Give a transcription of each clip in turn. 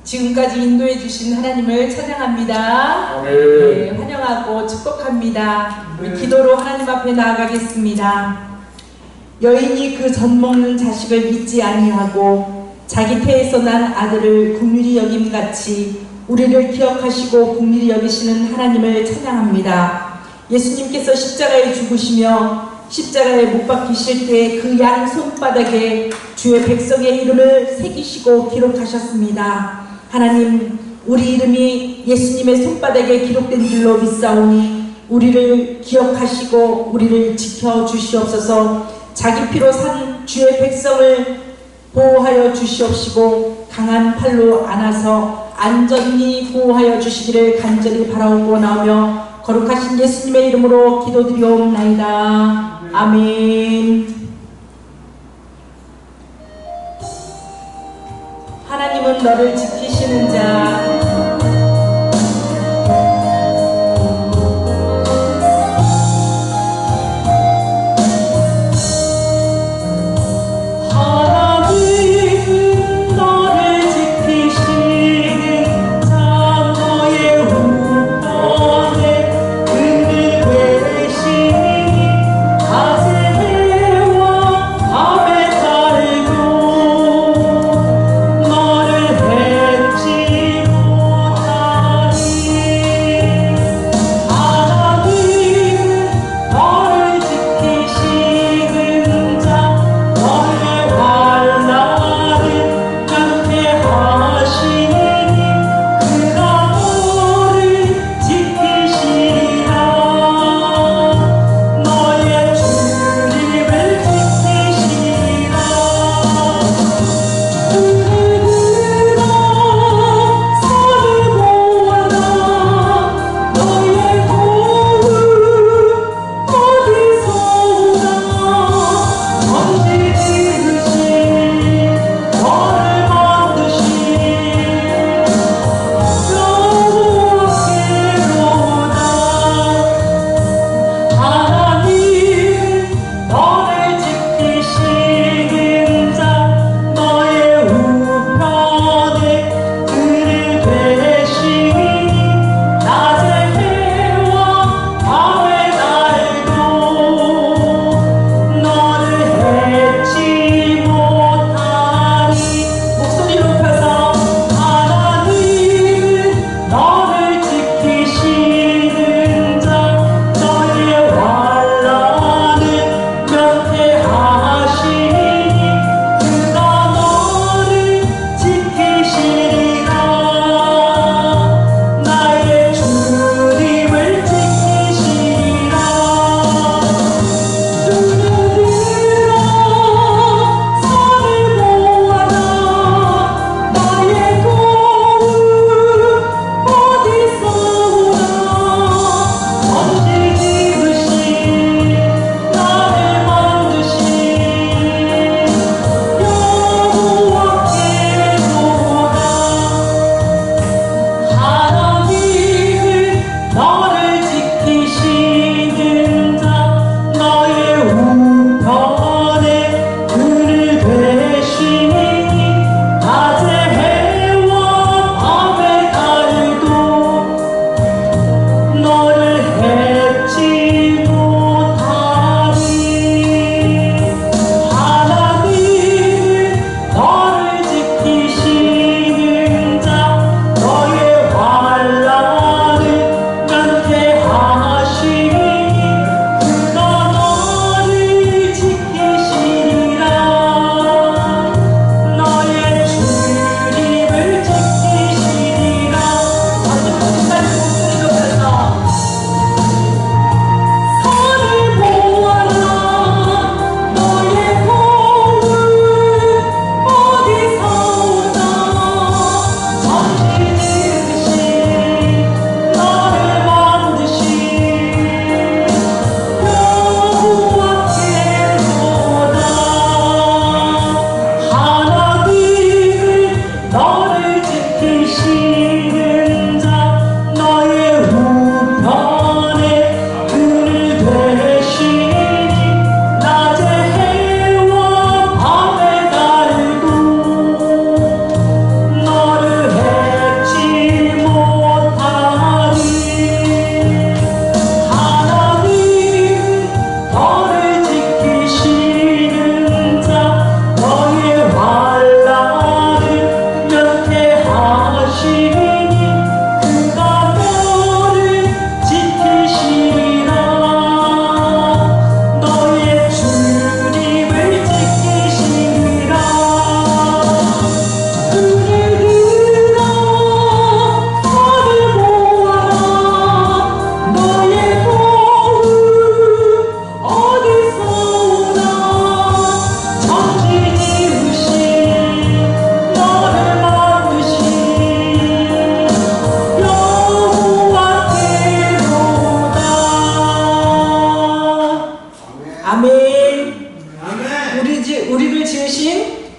지금까지 인도해 주신 하나님을 찬양합니다. 네, 환영하고 축복합니다. 우리 기도로 하나님 앞에 나아가겠습니다. 여인이 그 젖 먹는 자식을 믿지 아니하고 자기 태에서 난 아들을 긍휼히 여김같이 우리를 기억하시고 긍휼히 여기시는 하나님을 찬양합니다. 예수님께서 십자가에 죽으시며 십자가에 못 박히실 때 그 양 손바닥에 주의 백성의 이름을 새기시고 기록하셨습니다. 하나님, 우리 이름이 예수님의 손바닥에 기록된 줄로 믿사오니 우리를 기억하시고 우리를 지켜주시옵소서. 자기 피로 산 주의 백성을 보호하여 주시옵시고 강한 팔로 안아서 안전히 보호하여 주시기를 간절히 바라오고 나오며 거룩하신 예수님의 이름으로 기도드리옵나이다. 아멘. 하나님은 너를 지키시는 자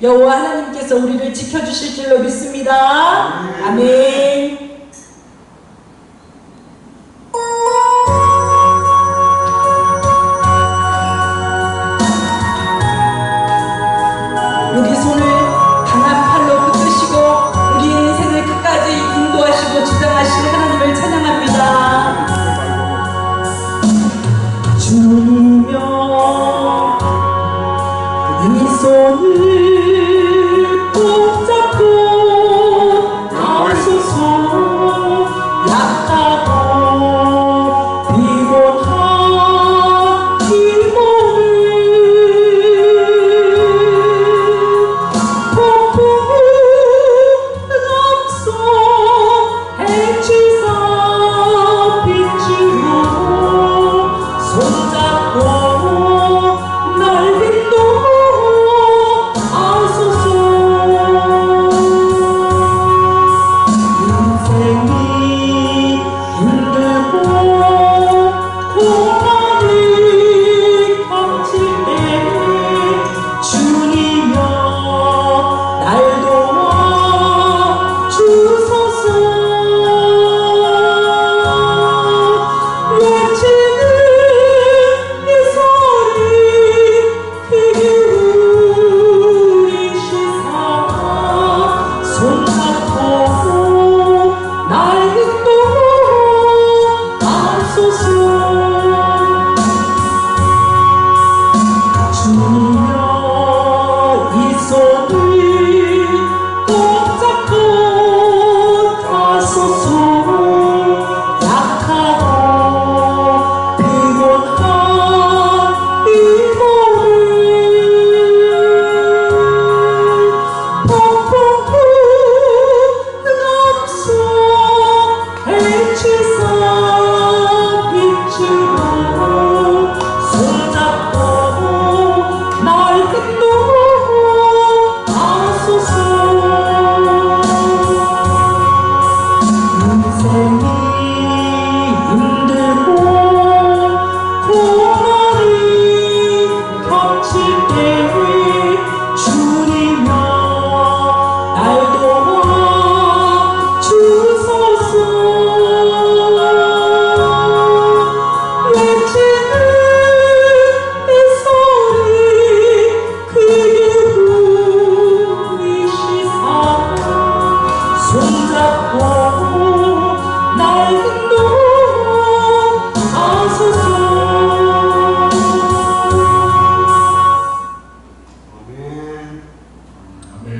여호와 하나님께서 우리를 지켜주실 줄로 믿습니다. 아멘. 우리 손을 강한 팔로 붙드시고 우리 인생을 끝까지 인도하시고 주장하실 하나님을 찬양합니다. 주님여 이 손을 꼭 잡고 나서서 약하고 피곤한 이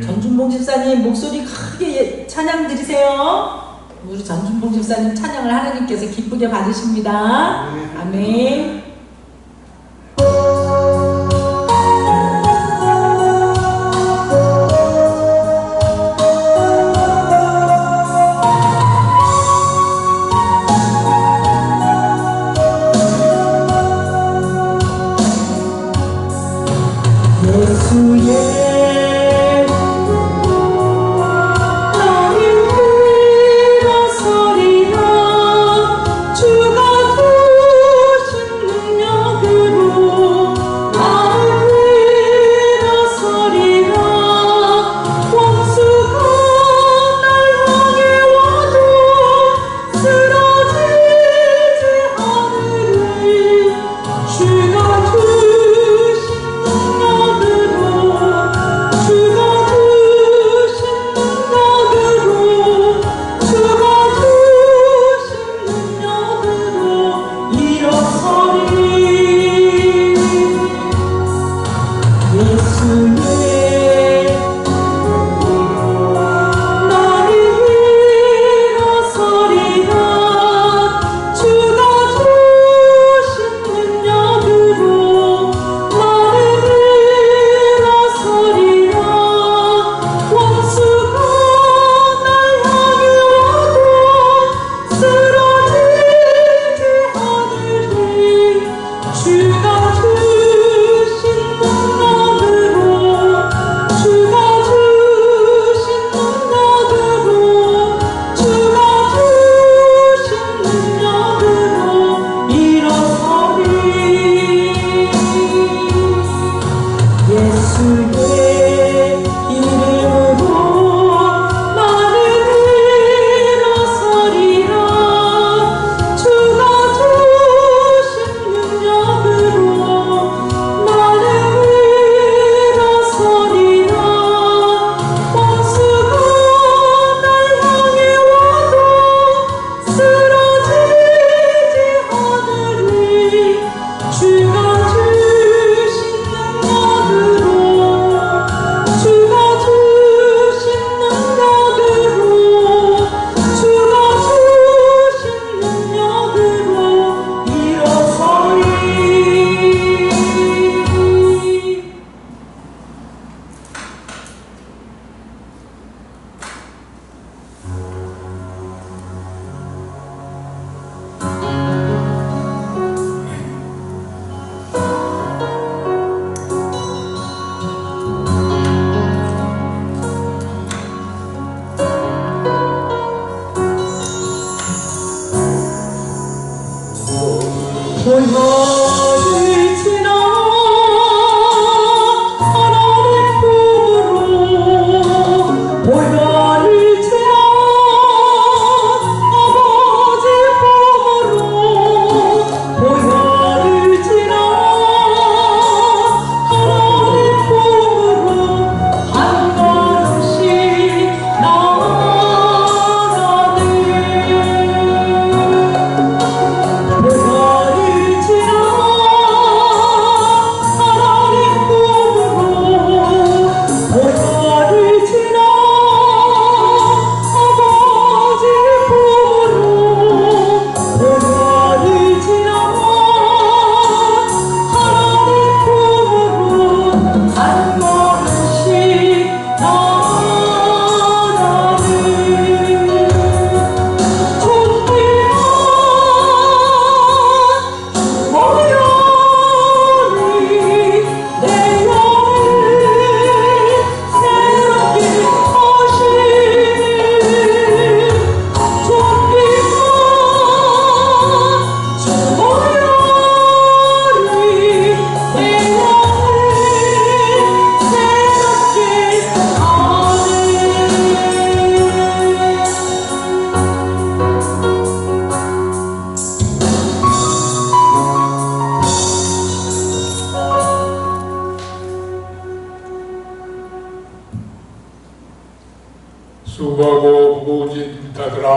전준봉 집사님 목소리 크게 찬양 드리세요. 우리 전준봉 집사님 찬양을 하나님께서 기쁘게 받으십니다. 아멘. 예수의 주가 두신 보혈을 지나 하나님 품으로 보혈을 지나 아버지 품으로 보혈을 지나 하나님 품으로 한 걸음씩 나아가네. 보혈을 지나 하나님 품으로 보혈을 지나 아버지 품으로 보혈을 지나 하나님 품으로 한 걸음씩 나아가네. 존귀한 보혈이 내 영을 새롭게 하시니 존귀한 주 보혈이 내 영을 새롭게 수고하고 무거운 짐 자들아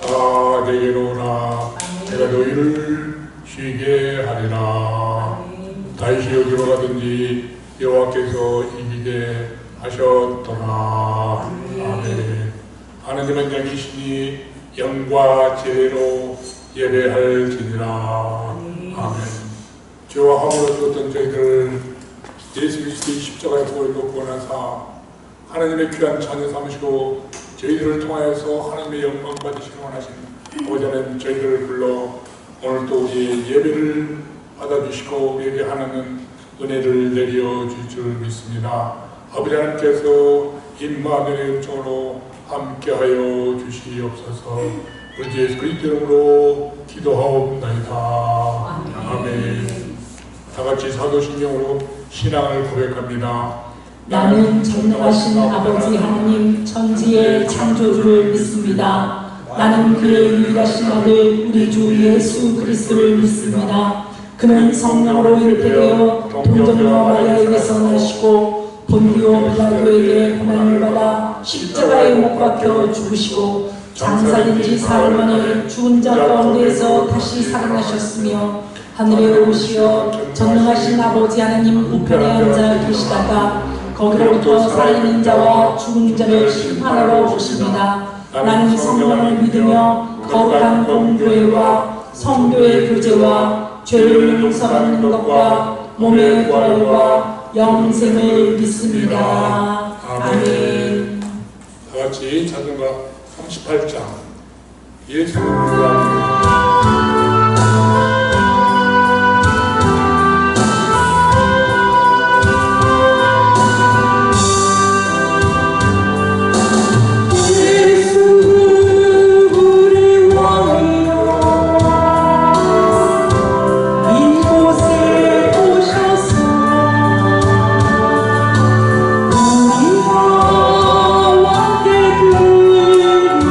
다 내게로 오라. 내가 너희를 쉬게 하리라. 다시 어디로 가든지 여호와께서 이기게 하셨더라. 아멘. 하나님은 영이시니 영과 지혜로 예배할지니라. 아멘. 죄와 함으로 죽었던 저희들 예수 그리스도의 십자가의 보혈로 구원하사 하나님의 귀한 자녀 삼으시고 저희들을 통하여서 하나님의 영광 받으시길 원하시는 아버지 하나님, 저희들을 불러 오늘 또 우리의 예배를 받아주시고 우리에게 하나님 은혜를 내려주실 줄 믿습니다. 아버지 하나님께서 임마누엘의 음성으로 함께하여 주시옵소서. 우리 주 예수 그리스도 이름으로 기도하옵나이다. 아멘. 다같이 사도신경으로 신앙을 고백합니다. 나는 전능하신 아버지 하나님 천지의 창조주를 믿습니다. 나는 그의 유일하신 아들 우리 주 예수 그리스도를 믿습니다. 그는 성령으로 잉태되어 동정녀 마리아에게서 나시고 본디오 빌라도에게 고난을 받아 십자가에 못 박혀 죽으시고 장사된 지 사흘 만에 죽은 자 가운데에서 다시 살아나셨으며 하늘에 오시어 전능하신 아버지 하나님 우편에 앉아 계시다가 거기로부터 살아있는 자와 죽은 자를 심판하러 오십니다. 나는 성령을 믿으며 거룩한 공교회와 성도의 교제와 죄를 용서받는 것과 몸의 부활과 영생을 믿습니다. 아멘. 다같이 자전거 38장 예수 그리스도 우리와 함께 부르는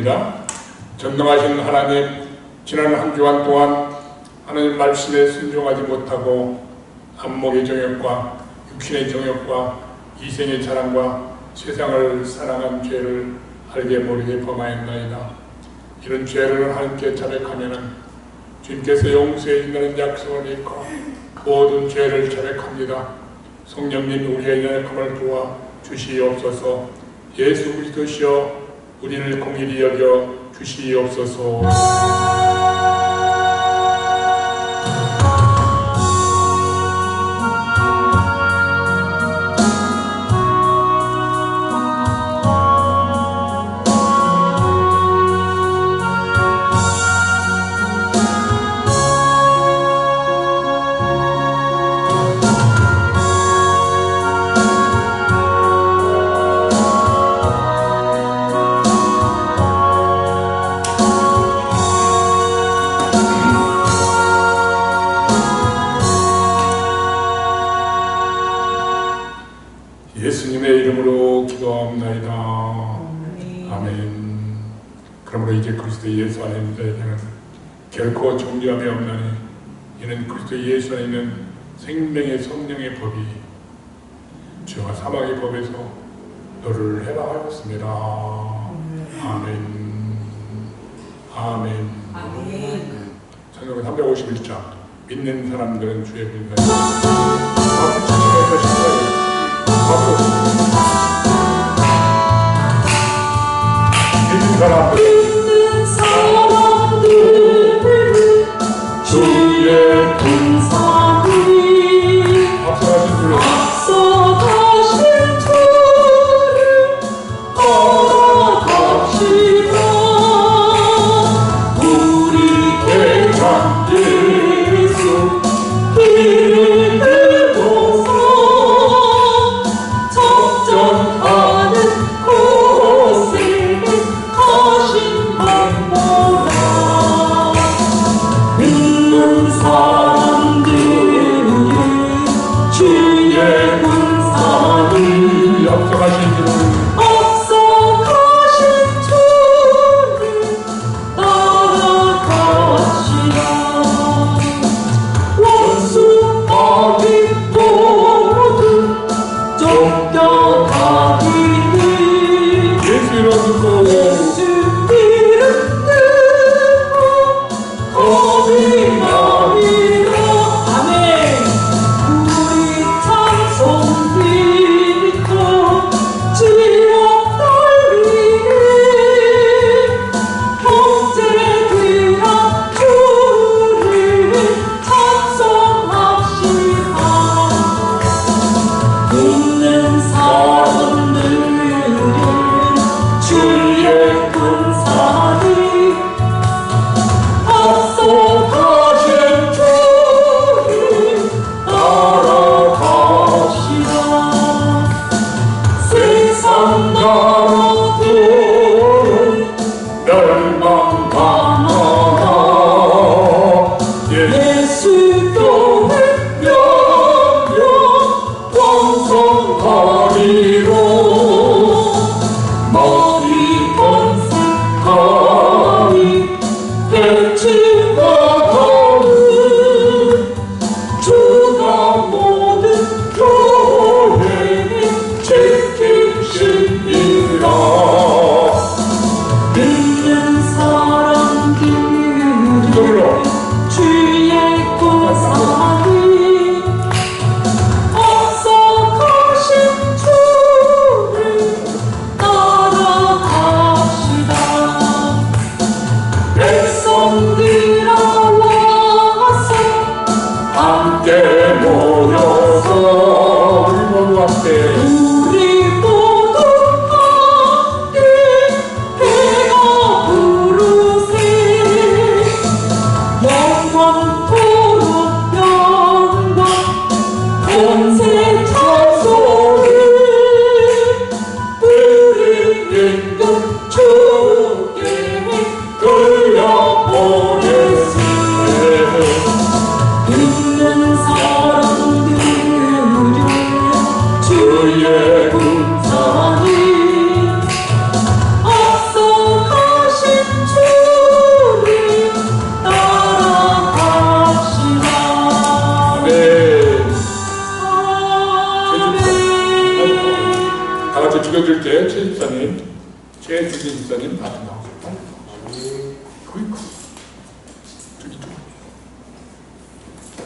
기도합니다. 전능하신 하나님, 지난 한 주간 동안 하나님 말씀에 순종하지 못하고 안목의 정욕과 육신의 정욕과 이생의 자랑과 세상을 사랑한 죄를 알게 모르게 범하였나이다. 이런 죄를 하나님께 자백하면은 주님께서 용서해 준다는 약속을 믿고 모든 죄를 자백합니다. 성령님 우리의 연약함을 도와 주시옵소서. 예수 그리스도시여 우리를 공일히 여겨 주시옵소서. 예수님의 이름으로 기도하옵나이다. 아멘. 그러므로 이제 그리스도 예수 안에 있는 자에게는 결코 종교함이 없나니 이는 그리스도 예수 안에 있는 생명의 성령의 법이 죄와 사망의 법에서 너를 해방하였습니다. 아멘. 아멘. 아멘. 찬송가 351장 믿는 사람들은 주의 분사에 박수 치시면서 신나요. 믿는 사람들 주의 군사들 앞서가신 주를 따라갑시다. 우리 대장 예수 길을 들고서 적정하는 곳에 가신 분보라. 믿는 사람들은 주의 군사를 앞서가신 주를 따라가시라. 원수 악인 모두 쫓겨가기를 예수 이름 듣고 겁이 나니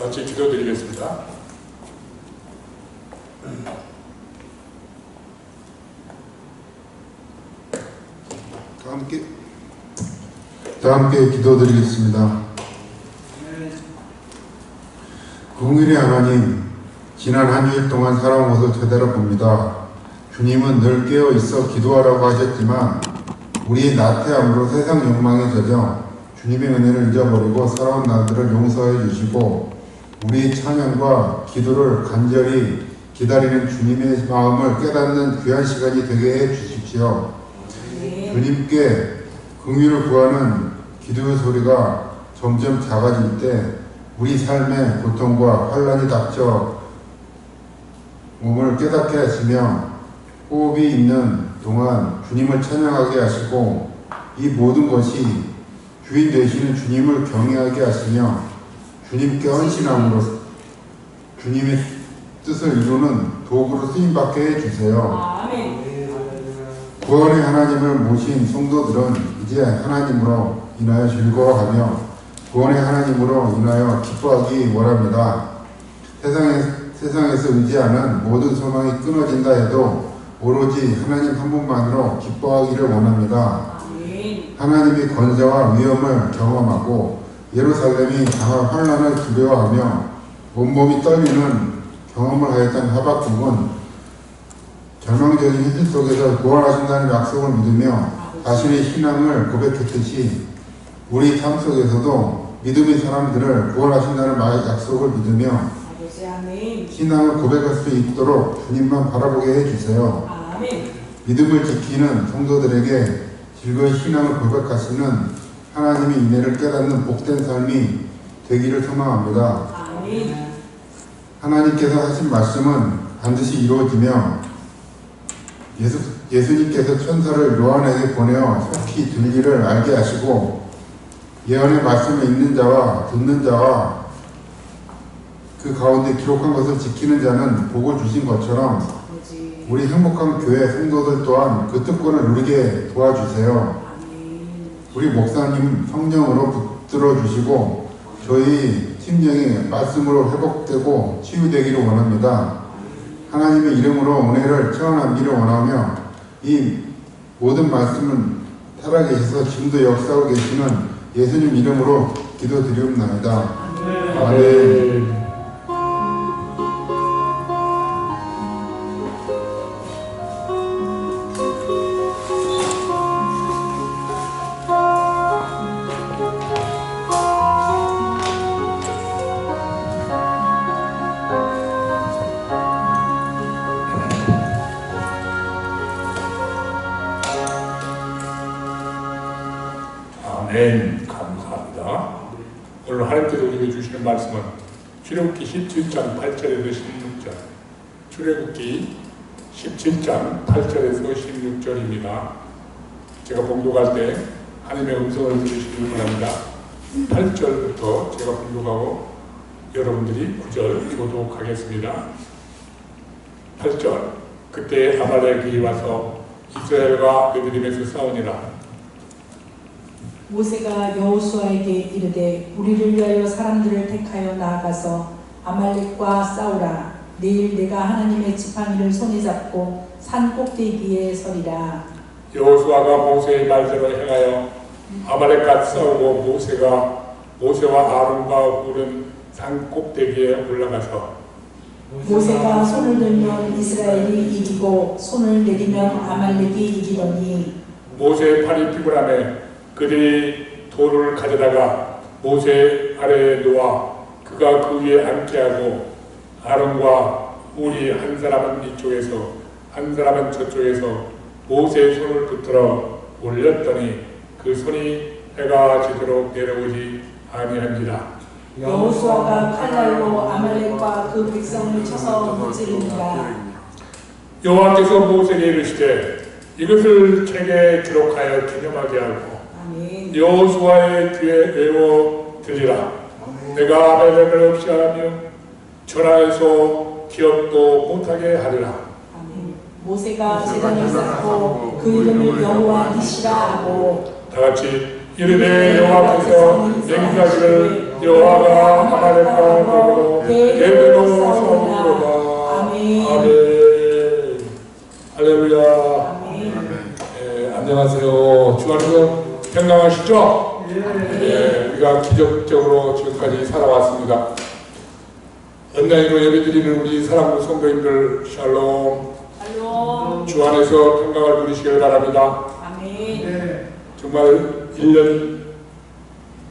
같이 기도드리겠습니다. 다 함께 기도드리겠습니다. 긍휼의 하나님, 지난 한 주일 동안 살아온 것을 되돌아 봅니다. 주님은 늘 깨어 있어 기도하라고 하셨지만 우리의 나태함으로 세상 욕망에 젖어 주님의 은혜를 잊어버리고 살아온 날들을 용서해 주시고 우리의 찬양과 기도를 간절히 기다리는 주님의 마음을 깨닫는 귀한 시간이 되게 해 주십시오. 주님께 긍휼을 구하는 기도의 소리가 점점 작아질 때 우리 삶에 고통과 환란이 닥쳐 몸을 깨닫게 하시며 호흡이 있는 동안 주님을 찬양하게 하시고 이 모든 것이 주인 되시는 주님을 경외하게 하시며 주님께 헌신함으로 주님의 뜻을 이루는 도구로 쓰임받게 해주세요. 구원의 하나님을 모신 성도들은 이제 하나님으로 인하여 즐거워하며 구원의 하나님으로 인하여 기뻐하기 원합니다. 세상에서 의지하는 모든 소망이 끊어진다 해도 오로지 하나님 한 분만으로 기뻐하기를 원합니다. 하나님의 권세와 위엄을 경험하고 예루살렘이 당할 환란을 두려워하며 온몸이 떨리는 경험을 하였던 하박국은 절망적인 현실 속에서 구원하신다는 약속을 믿으며 자신의 신앙을 고백했듯이 우리 삶 속에서도 믿음의 사람들을 구원하신다는 약속을 믿으며 신앙을 고백할 수 있도록 주님만 바라보게 해주세요. 믿음을 지키는 성도들에게 즐거운 신앙을 고백하시는 하나님의 은혜를 깨닫는 복된 삶이 되기를 소망합니다. 하나님께서 하신 말씀은 반드시 이루어지며 예수님께서 천사를 요한에게 보내어 속히 될 일을 알게 하시고 예언의 말씀을 읽는 자와 듣는 자와 그 가운데 기록한 것을 지키는 자는 복을 주신 것처럼 우리 행복한 교회 성도들 또한 그 특권을 누리게 도와주세요. 우리 목사님 성령으로 붙들어 주시고 저희 심령이 말씀으로 회복되고 치유되기를 원합니다. 하나님의 이름으로 은혜를 체험하기를 원하며 이 모든 말씀은 살아계셔서 지금도 역사하고 계시는 예수님 이름으로 기도드리옵나이다. 아멘. 아멘. 감사합니다. 오늘 하나님께서 우리에게 주시는 말씀은 출애굽기 17장 8절에서 16절, 출애굽기 17장 8절에서 16절입니다. 제가 봉독할 때 하나님의 음성을 들으시길 바랍니다. 8절부터 제가 봉독하고 여러분들이 9절 읽도록 하겠습니다. 8절. 그때 아말렉이 와서 이스라엘과 베들림에서 싸우니라. 모세가 여호수아에게 이르되 우리를 위하여 사람들을 택하여 나아가서 아말렉과 싸우라. 내일 내가 하나님의 지팡이를 손에 잡고 산 꼭대기에 서리라. 여호수아가 모세의 말대로 행하여 아말렉과 싸우고 모세와 아론과 훌은 산 꼭대기에 올라가서 모세가 손을 들면 이스라엘이 이기고 손을 내리면 아말렉이 이기더니 모세의 팔이 피곤하며 그들이 돌을 가져다가 모세 아래에 놓아 그가 그 위에 앉게 하고 아론과 훌이 한 사람은 이쪽에서 한 사람은 저쪽에서 모세의 손을 붙들어 올렸더니 그 손이 해가 지도록 내려오지 아니한지라. 여호수아가 칼날로 아말렉과 그 백성을 쳐서 무찌르니라. 여호와께서 모세에게 이르시되 이것을 책에 기록하여 기념하게 하고 여호수아의 귀에 외워 들리라. 내가 아말렉을 없이 하며 전하에서 기억도 못하게 하리라. 모세가 제단을 쌓고 그 이름을 여호와 니시라 하고 다같이 이르되 여호와께서 맹세하기를 여호와가 아말렉과 더불어 대대로 싸우리라. 아멘. 할렐루야. 안녕하세요. 주 안에서 평강하시죠? 우리가 기적적으로 지금까지 살아왔습니다. 온라인으로 예배드리는 우리 사랑하는 성도님들 샬롬. 주 안에서 평강을 누리시길 바랍니다. 정말 1년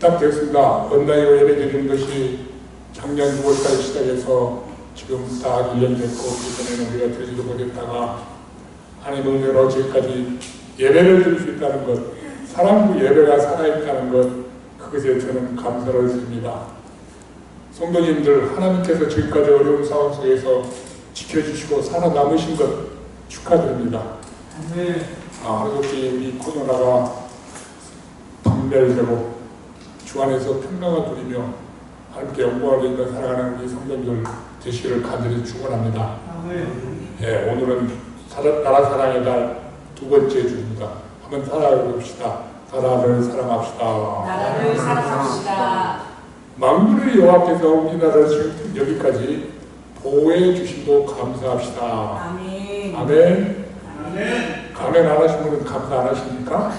딱 됐습니다. 온라인으로 예배드리는 것이 작년 6월까지 시작해서 지금 딱 1년 됐고, 이번에는 우리가 드리지도 못했다가 하나님의 은혜로 지금까지 예배를 드릴 수 있다는 것, 사랑부 예배가 살아있다는 것, 그것에 저는 감사를 드립니다. 성도님들, 하나님께서 지금까지 어려운 상황 속에서 지켜주시고 살아남으신 것 축하드립니다. 하루속히 우리 코로나가 박멸되고 주 안에서 평강을 누리며 하나님께 영광을 드리며 살아가는 우리 성도님들 되시기를 간절히 축원합니다. 오늘은 나라 사랑의 달 두 번째 주입니다. 한번 살아봅시다. 나라를 사랑합시다. 나라를 사랑합시다. 만군의 여호와께서 우리나라를 지금 여기까지 보호해 주심도 감사합시다. 아멘. 아멘. 아멘 안 하신 분은 감사 안 하십니까?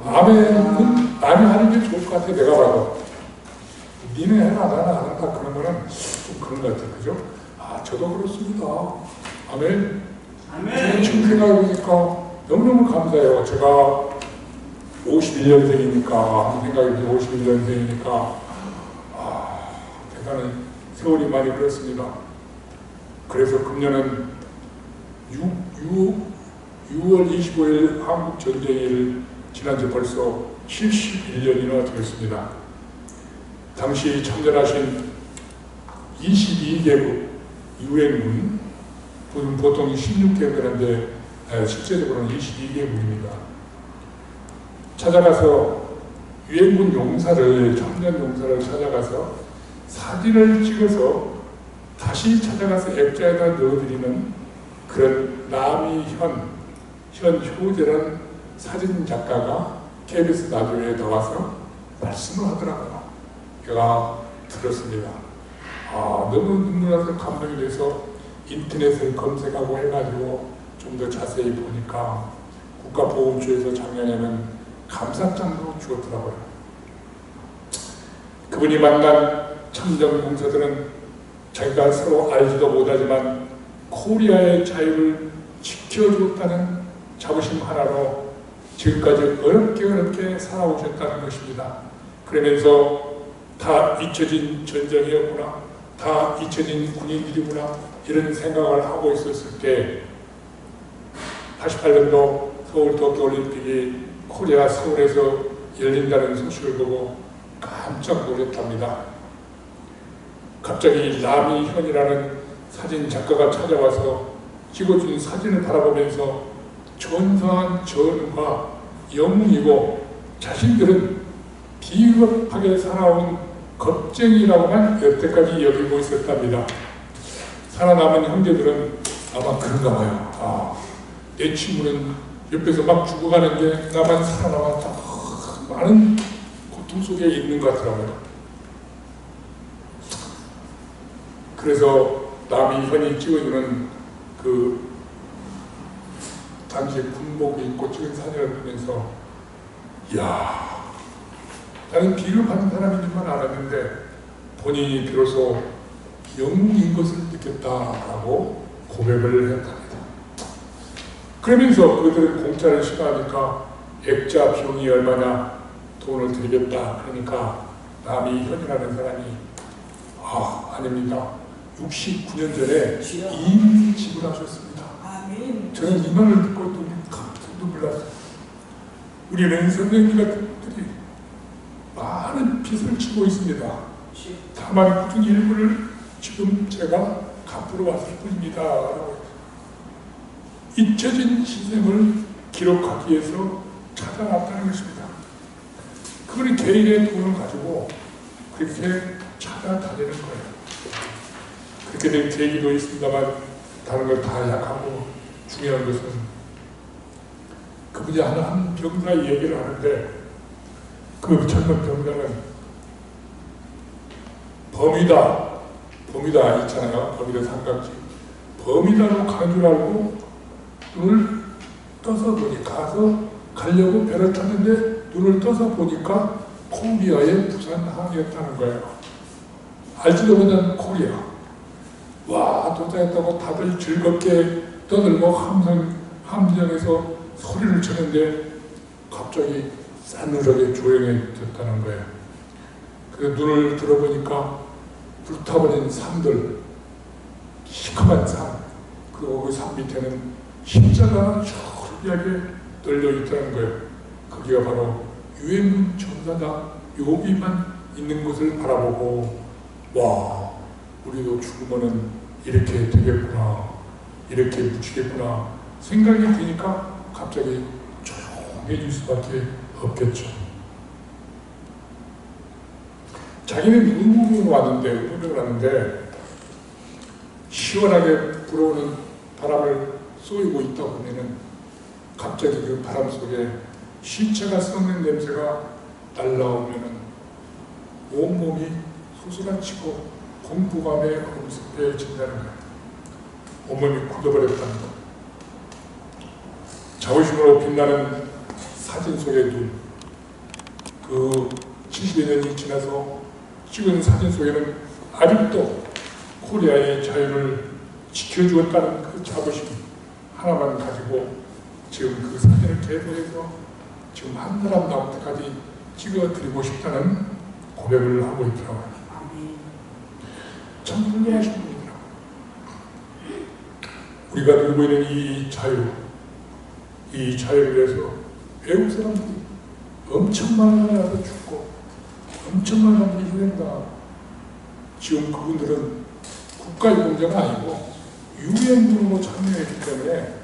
아멘은 남이 하는 게 좋을 것 같아. 내가 봐도 니네 해라 나는 안 한다 그런 거는 좀 그런 것 같아. 그죠? 저도 그렇습니다. 아멘. 지금 생각해보니까 너무너무 감사해요. 제가 51년생이니까 생각해보니 51년생이니까 대단히 세월이 많이 흘렀습니다. 그래서 금년은 6월 25일 한국전쟁일 지난지 벌써 71년이나 되었습니다. 당시 참전하신 22개국 유엔군, 보통 16개국인데 실제적으로는 22개국입니다. 찾아가서 유엔군 용사를, 참전 용사를 찾아가서 사진을 찍어서 다시 찾아가서 액자에다 넣어드리는 그런 남이현 효재라는 사진 작가가 KBS 라디오에 나와서 말씀을 하더라고요. 제가 들었습니다. 너무 눈물 나서 감동이 돼서 인터넷을 검색하고 해가지고 좀 더 자세히 보니까 국가보훈처에서 작년에는 감사장도 주었더라고요. 그분이 만난 참전 공사들은 자기가 서로 알지도 못하지만 코리아의 자유를 지켜줬다는 자부심 하나로 지금까지 어렵게 살아오셨다는 것입니다. 그러면서 다 잊혀진 전쟁이었구나, 다 잊혀진 군인들이구나, 이런 생각을 하고 있었을 때 88년도 서울 도쿄올림픽이 코리아 서울에서 열린다는 소식을 보고 깜짝 놀랐답니다. 갑자기 남이현이라는 사진 작가가 찾아와서 찍어준 사진을 바라보면서 전사한 전우가 영웅이고 자신들은 비겁하게 살아온 겁쟁이라고만 여태까지 여기고 있었답니다. 살아남은 형제들은 아마 그런가 봐요. 내 친구는 옆에서 막 죽어가는데 나만 살아남았다. 많은 고통 속에 있는 것 같더라고요. 그래서 남이현이 찍어주는 그 당시 군복을 입고 찍은 사진을 보면서 이야, 나는 비겁한 사람인 줄만 알았는데 본인이 비로소 영웅인 것을 느꼈다라고 고백을 했답니다. 그러면서 그들은 공짜를 싫어하니까 액자 비용이 얼마냐, 돈을 드리겠다. 그러니까 남이현이라는 사람이 아닙니다. 69년 전에 이미 지불하셨습니다. 저는 이 말을 듣고 또 깜짝 놀랐어요. 우리는 선생님 같은 분들이 많은 빚을 지고 있습니다. 다만 그중 일부를 지금 제가 갚으러 왔을 뿐입니다. 잊혀진 희생을 기록하기 위해서 찾아왔다는 것입니다. 그분이 개인의 돈을 가지고 그렇게 찾아다니는 거예요. 그렇게 된 계기도 있습니다만 다른 걸 다 약하고 중요한 것은 그분이 한 병사 얘기를 하는데 그 젊은 병사는 버뮤다 있잖아요. 버뮤다 삼각지. 버뮤다로 가는 줄 알고 눈을 떠서 보니까 가려고 배를 탔는데 눈을 떠서 보니까 코리아의 부산항이었다는 거예요. 알지도 못한 코리아. 와, 도착했다고 다들 즐겁게 떠들고 함정에서 소리를 치는데 갑자기 싸늘하게 조용해졌다는 거예요. 그래서 눈을 들어보니까 불타버린 산들, 시커먼 산, 그리고 그 산 밑에는 십자가가 저리하게 떨려있다는 거예요. 거기가 바로 유엔군 전사다 묘비만 있는 곳을 바라보고, 와, 우리도 죽으면은 이렇게 되겠구나, 이렇게 묻히겠구나 생각이 드니까 갑자기 조용해질 수밖에 없겠죠. 자기는 의무로 왔는데 시원하게 불어오는 바람을 쏘이고 있다 보면은 갑자기 그 바람 속에 시체가 썩는 냄새가 날라오면은 온몸이 소스라치고 공포감에 엄습해진다는 거예요. 온몸이 굳어버렸다는 것. 자부심으로 빛나는 사진 속의 눈. 그 70여 년이 지나서 찍은 사진 속에는 아직도 코리아의 자유를 지켜주었다는 그 자부심 하나만 가지고 지금 그 사진을 계속해서 지금 한 사람 나올 때까지 찍어드리고 싶다는 고백을 하고 있더라고요. 참 훌륭하신 분이더라고요. 우리가 누리고 있는 이 자유를 위해서 외국 사람들이 엄청 많은 나라도 죽고 엄청 많은 사람들이 희생당하고 지금 그분들은 국가유공자가 아니고 유엔군으로 참여했기 때문에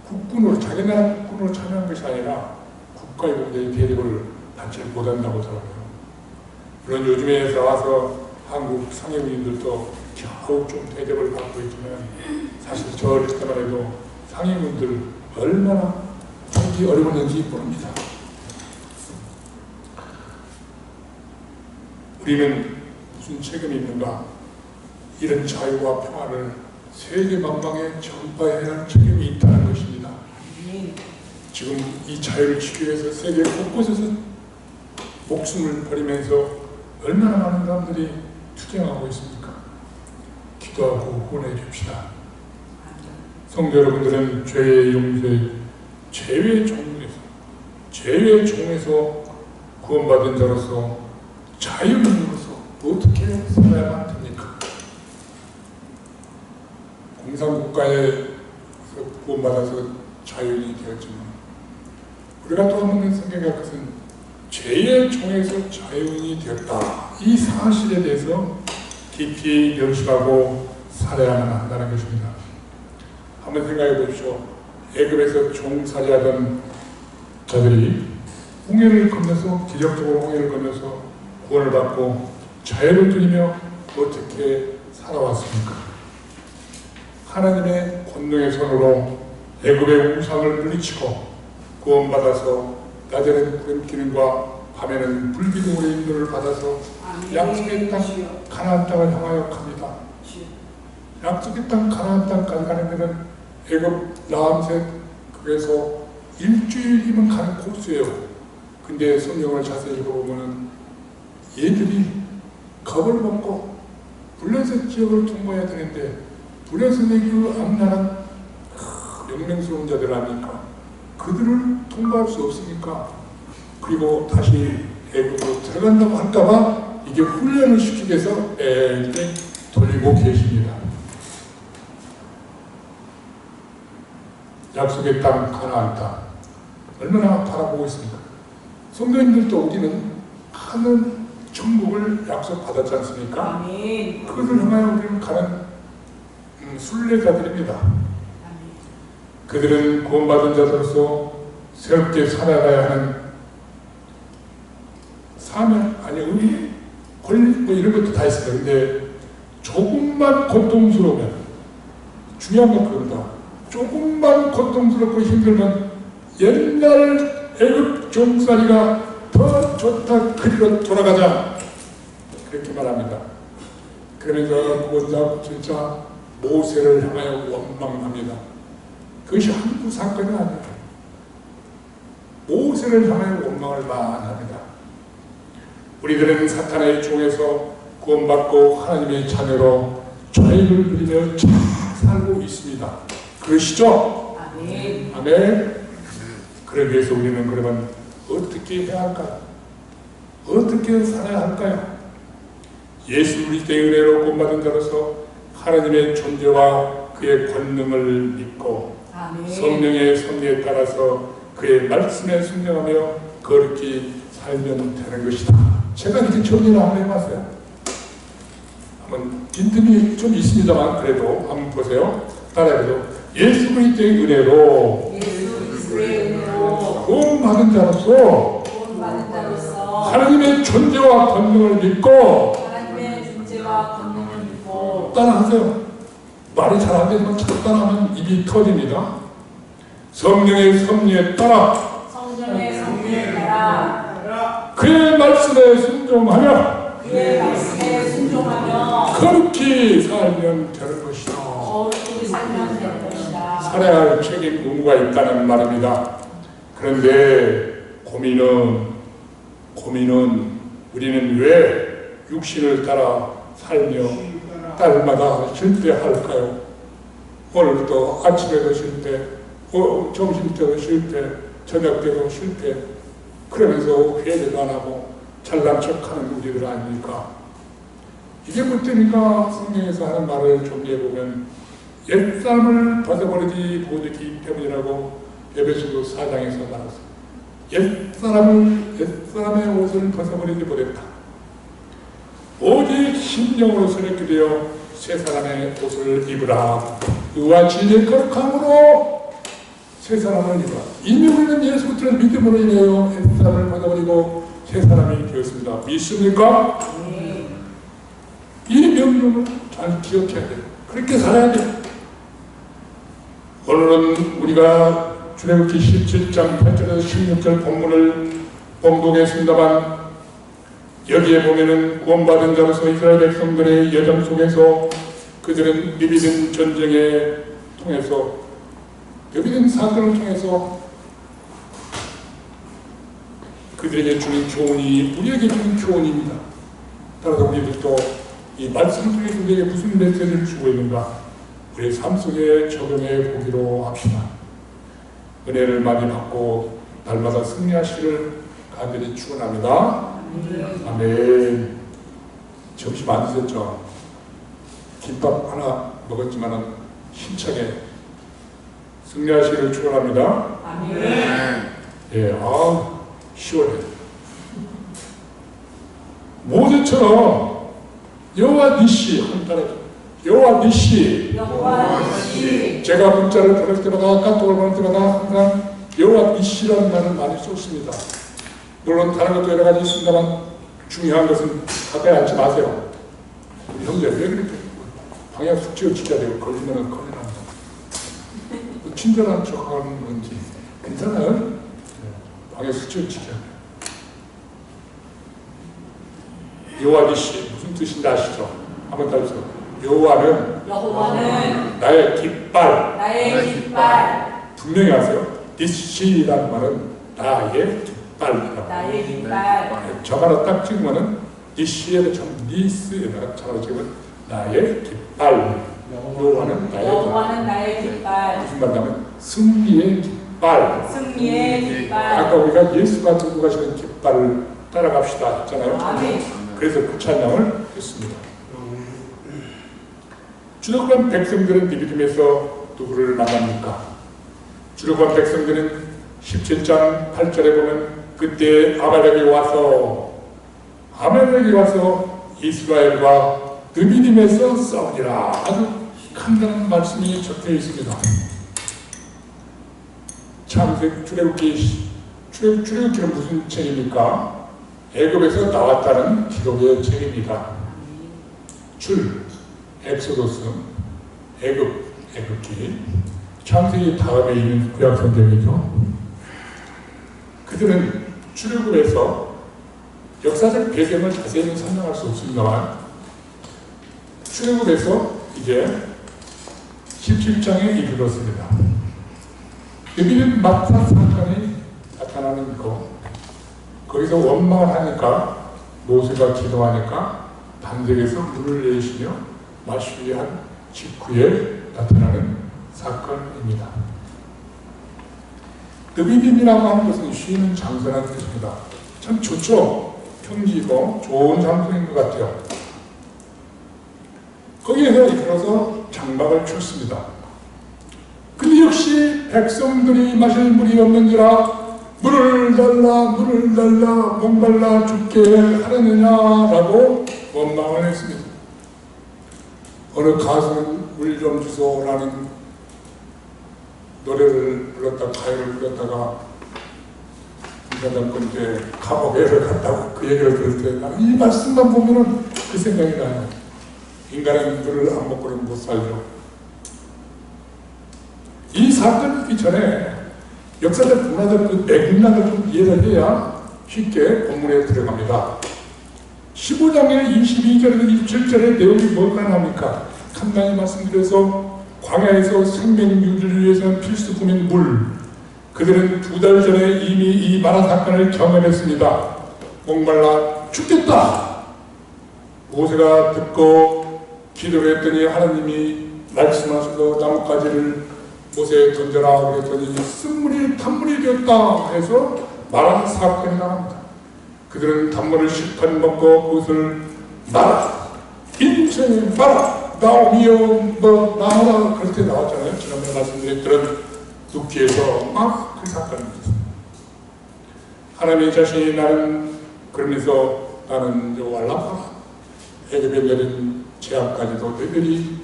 국군으로, 자기 나라 국군으로 참여한 것이 아니라 국가유공자의 대접을 받지 못한다고 하더라고요. 물론 요즘에 나와서 한국 상임위원들도 겨우 좀 대접을 받고 있지만 사실 저 어릴 때만 해도 상임위원들 얼마나 살기 어려웠는지 모릅니다. 우리는 무슨 책임이 있는가? 이런 자유와 평화를 세계 만방에 전파해야 할 책임이 있다는 것입니다. 지금 이 자유를 지키기 위해서 세계 곳곳에서 목숨을 버리면서 얼마나 많은 사람들이 투쟁하고 있습니까? 기도하고 후원해 줍시다. 성도 여러분들은 죄의 용서에, 죄의 종에서 구원받은 자로서 자유인으로서 어떻게 살아야만 됩니까? 공산국가에서 구원받아서 자유인이 되었지만 우리가 또 한 번 생각할 것은 죄의 종에서 자유인이 되었다. 이 사실에 대해서 깊이 명심하고 살아야만 한다는 것입니다. 한번 생각해 보십시오. 애굽에서 종살이하던 자들이 홍해를 건너서, 기적적으로 홍해를 건너서 구원을 받고 자유를 누리며 어떻게 살아왔습니까? 하나님의 권능의 손으로 애굽의 우상을 물리치고 구원받아서 낮에는 구름 기름과 밤에는 불기둥으로 인도를 받아서 약속의 땅 가나안 땅을 향하여 갑니다. 약속의 땅 가나안 땅까지 가는 데는 애굽 라암셋 그래서 일주일이면 가는 코스예요. 근데 성경을 자세히 읽어보면 얘들이 겁을 먹고 블레셋 지역을 통과해야 되는데 블레셋의 그 악랄한 영맹스러운 자들 아닙니까? 그들을 통과할 수 없으니까 그리고 다시 애굽으로 들어간다고 할까봐 이게 훈련을 시키기 위해서 애를 돌리고 계십니다. 약속의 땅 가나안 땅 얼마나 바라보고 있습니까? 성도님들도 우리는 하는 천국을 약속받았지 않습니까? 아멘. 그것을 향하여 우리는 가는 순례자들입니다. 그들은 구원받은 자로서 새롭게 살아가야 하는 사명, 아니 의미, 권리 뭐 이런 것도 다 있어요. 근데 조금만 고통스러우면 중요한 건 그겁니다. 조금만 고통스럽고 힘들면 옛날 애굽 종살이가 더 좋다 그리로 돌아가자 그렇게 말합니다. 그러면서 구원자 진짜 모세를 향하여 원망합니다. 그것이 한두 사건이 아니에요. 모세를 향하여 원망을 많합니다. 우리들은 사탄의 종에서 구원받고 하나님의 자녀로 자유를 누리며 잘 살고 있습니다. 그러시죠? 아멘. 아멘. 그러기 위해서 우리는 그러면 어떻게 해야 할까요? 어떻게 살아야 할까요? 예수 그리스도의 은혜로 구원받은 자로서 하나님의 존재와 그의 권능을 믿고 아멘. 성령의 섭리에 따라서 그의 말씀에 순종하며 거룩히 살면 되는 것이다. 제가 이렇게 정리를 한번 해봤어요. 한번 빈틈이 좀 있습니다만 그래도 한번 보세요. 따라해보죠. 예수 그리스도의 은혜로 구원받은 자로서 하나님의 존재와 권능을 믿고 따라하세요. 말이 잘 안 되지만 잘 따라하면 입이 터집니다. 성령의 섭리에 따라 그의 말씀에 순종하며 거룩히 살면 되는 것이다. 살아야 할 책임 의무가 있다는 말입니다. 그런데 고민은 우리는 왜 육신을 따라 살며 딸마다 실패할까요? 오늘부터 아침에도 실패, 점심때도 실패, 저녁 때도 실패. 그러면서 회개도 안 하고 잘난 척하는 우리들 아닙니까? 이게 뭐입니까? 성경에서 하는 말을 정리해보면 옛사람을 벗어버리지 못했기 때문이라고 에베소서 4장에서 말했습니다. 옛사람의 옷을 벗어버리지 못했다. 오직 심령으로 새롭게 되어 새 사람의 옷을 입으라. 의와 진리의 거룩함으로 새 사람을 입으라. 이미 우리는 예수 그리스도를 믿음으로 인하여 옛사람을 벗어버리고 새 사람이 되었습니다. 믿습니까? 이 명령을 잘 기억해야 돼요. 그렇게 살아야 돼요. 오늘은 우리가 출애굽기 17장 8절에서 16절 본문을 봉독했습니다만 여기에 보면은 구원받은 자로서 이스라엘 백성들의 여정 속에서 그들은 느비든 전쟁에 통해서 느비든 사건을 통해서 그들에게 주는 교훈이 우리에게 주는 교훈입니다. 따라서 우리들도 이 말씀을 통해서 우리에게 무슨 메시지를 주고 있는가 우리의 삶 속에 적용해 보기로 합시다. 은혜를 많이 받고 날마다 승리하시기를 간절히 축원합니다. 아멘. 점심 안 드셨죠? 김밥 하나 먹었지만 힘차게 승리하시기를 축원합니다. 아멘. 예, 시원해. 모세처럼 여호와 니시 한 따라 여호와 니시. 제가 문자를 보낼 때마다 카톡을 보낼 때마다 항상 여호와 니시라는 말을 많이 썼습니다. 물론 다른 것도 여러 가지 있습니다만 중요한 것은 가까이 앉지 마세요. 우리 형제 왜 그렇게 방향 숙지를 지켜야 되고 걸리면 큰일 납니다. 친절한 척하는 건지 괜찮아요? 방향 숙지를 지켜야 돼요. 여호와 니시 무슨 뜻인지 아시죠? 한번 더 해주세요. 여호와는 나의 깃발. 분명히 아세요? 니시라는 말은 나의 깃발이다. 저 하나 딱 찍으면은 니시에다 니스에다가 저 하나 찍으면 나의 깃발. 여호와는 나의 깃발. 무슨 말이냐면 승리의 깃발. 아까 우리가 예수가 들고 가시는 깃발을 따라갑시다 했잖아요. 그래서 그 찬양을 했습니다. 출애굽한 백성들은 느비딤에서 누구를 만납니까? 출애굽한 백성들은 17장 8절에 보면 그때 아말렉이 와서 이스라엘과 느비딤에서 싸우니라. 아주 간단한 말씀이 적혀 있습니다. 출애굽기는 무슨 책입니까? 애굽에서 나왔다는 기록의 책입니다. 엑소도스, 애굽기, 창세기 다음에 있는 구약 성경이죠. 그들은 출애굽에서 역사적 배경을 자세히 설명할 수 없습니다만 출애굽에서 이제 17장에 이르렀습니다. 여기는 마타 사건이 나타나는 거. 거기서 원망을 하니까 모세가 기도하니까 반석에서 물을 내쉬며 마시게 한 직후에 나타나는 사건입니다. 느비딤이라고 하는 것은 쉬는 장소라는 뜻입니다. 참 좋죠. 평지고 좋은 장소인 것 같아요. 거기에서 이끌어서 장막을 쳤습니다. 근데 역시 백성들이 마실 물이 없는지라 물을 달라 목말라 죽게 하려느냐라고 원망을 했습니다. 어느 가수는 물 좀 주소라는 노래를 불렀다 가요를 불렀다가 인간당 때 감옥에를 갔다고 그 얘기를 들을 때 나는 이 말씀만 보면은 그 생각이 나요. 인간은 물을 안 먹고는 못 살죠. 이 사건이 있기 전에 역사적 문화적 그 맥락을 좀 이해를 해야 쉽게 본문에 들어갑니다. 15장의 22절에서 27절의 내용이 뭐가 나옵니까? 간단히 말씀드려서 광야에서 생명 유지를 위해서는 필수품인 물. 그들은 2달 전에 이미 이 마라 사건을 경험했습니다. 목말라 죽겠다. 모세가 듣고 기도를 했더니 하나님이 말씀하셔서 나뭇가지를 모세에 던져라 그랬더니 쓴물이 단물이 되었다 해서 마라 사건이 나옵니다. 그들은 단물을 실컷 먹고 그것을 마라 인생의 마라 나오미여 뭐 나오라 그럴 때 나왔잖아요. 지난번에 말씀드렸던 눕기에서 막 그 사건입니다. 하나님의 자신이 나는 그러면서 나는 여호와라 애굽에 내린 재앙까지도 너희들이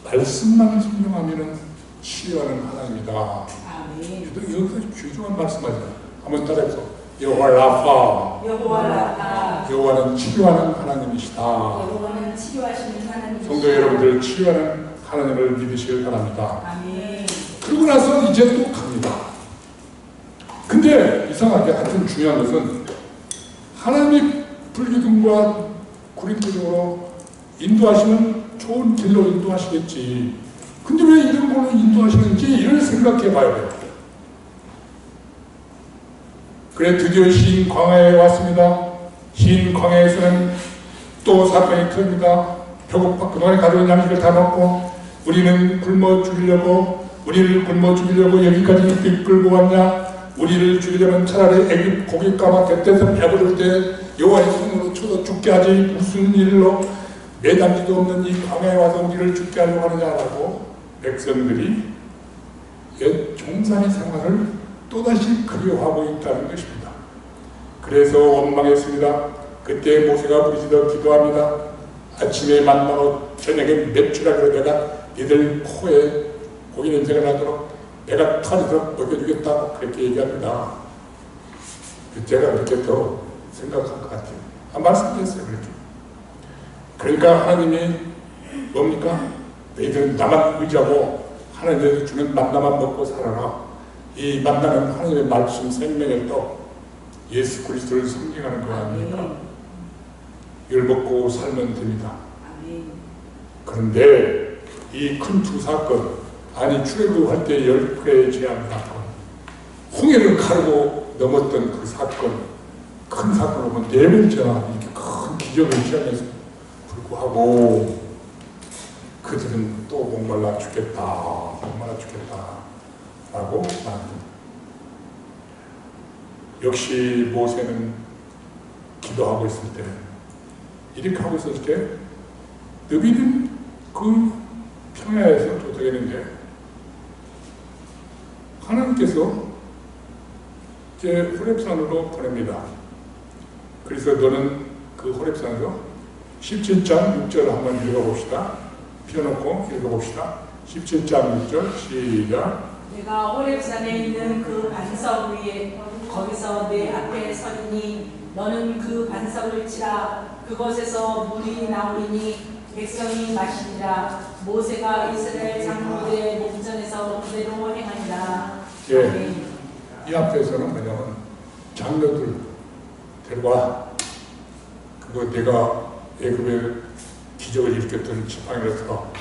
말씀만 순종하면은 치유하는 하나님이다. 아멘. 여기서 귀중한 말씀하죠. 한번 따라해서 여호와 라파. 여호와 라파. 여호와는 치유하는 하나님이시다. 여호와는 치유하시는 하나님이시다. 성도 여러분들 치유하는 하나님을 믿으시길 바랍니다. 아멘. 그러고 나서 이제 또 갑니다. 근데 이상하게 하여튼 중요한 것은 하나님이 불기둥과 구린기둥으로 인도하시면 좋은 길로 인도하시겠지. 근데 왜 이런 걸로 인도하시는지 이를 생각해 봐야 돼요. 그래 드디어 신 광야에 왔습니다. 신 광야에서는 또 사건이 터집니다. 배고파 그동안에 가져온 양식을 다 먹고 우리는 굶어 죽이려고 여기까지 이끌고 왔냐. 우리를 죽이려면 차라리 애굽 고깃가마 곁에서 배부를 때 여호와의 손으로 쳐서 죽게 하지 무슨 일로 매담지도 없는 이 광야에 와서 우리를 죽게 하려고 하느냐라고 백성들이 옛 종산의 생활을 또다시 그리워하고 있다는 것입니다. 그래서 원망했습니다. 그때 모세가 부르짖어 기도합니다. 아침에 만나고 저녁에 맵추라고 내가 니들 코에 고기 냄새가 나도록 내가 털에서 먹여주겠다고 그렇게 얘기합니다. 제가 그렇게 더 생각한 것 같아요. 말씀드렸어요. 그렇게. 그러니까 하나님이 뭡니까? 너희들은 나만 의지하고 하나님께서 주는 만나만 먹고 살아라. 이 만나는 하나님의 말씀 생명의 떡 예수 그리스도를 섬기하는 거 아닙니까? 이걸 먹고 살면 됩니다. 그런데 이 큰 두 사건 아니 출애굽할 때 10회의 재앙 사건 홍해를 가르고 넘었던 그 사건 큰 사건을 보면 네 번째나 이렇게 큰 기적을 취하면서 불구하고 그들은 또 목말라 죽겠다 라고 말합니다. 역시 모세는 기도하고 있을 때 이렇게 하고 있을 때 느비는 그 평야에서 도착했는데 하나님께서 이제 호렙산으로 보냅니다. 그래서 너는 그 호렙산에서 17장 6절 한번 읽어봅시다. 펴놓고 읽어봅시다. 17장 6절 시작. 내가 호렙산에 있는 그 반석 위에 거기서 내 앞에 서리니 너는 그 반석을 치라. 그곳에서 물이 나오리니 백성이 마시리라. 모세가 이스라엘 장로들의 목전에서 그대로 행하니라. 예, 이 앞에서는 뭐냐면 장로들 데려와. 그거 내가 애굽에 기적을 일으켰던 지팡이로서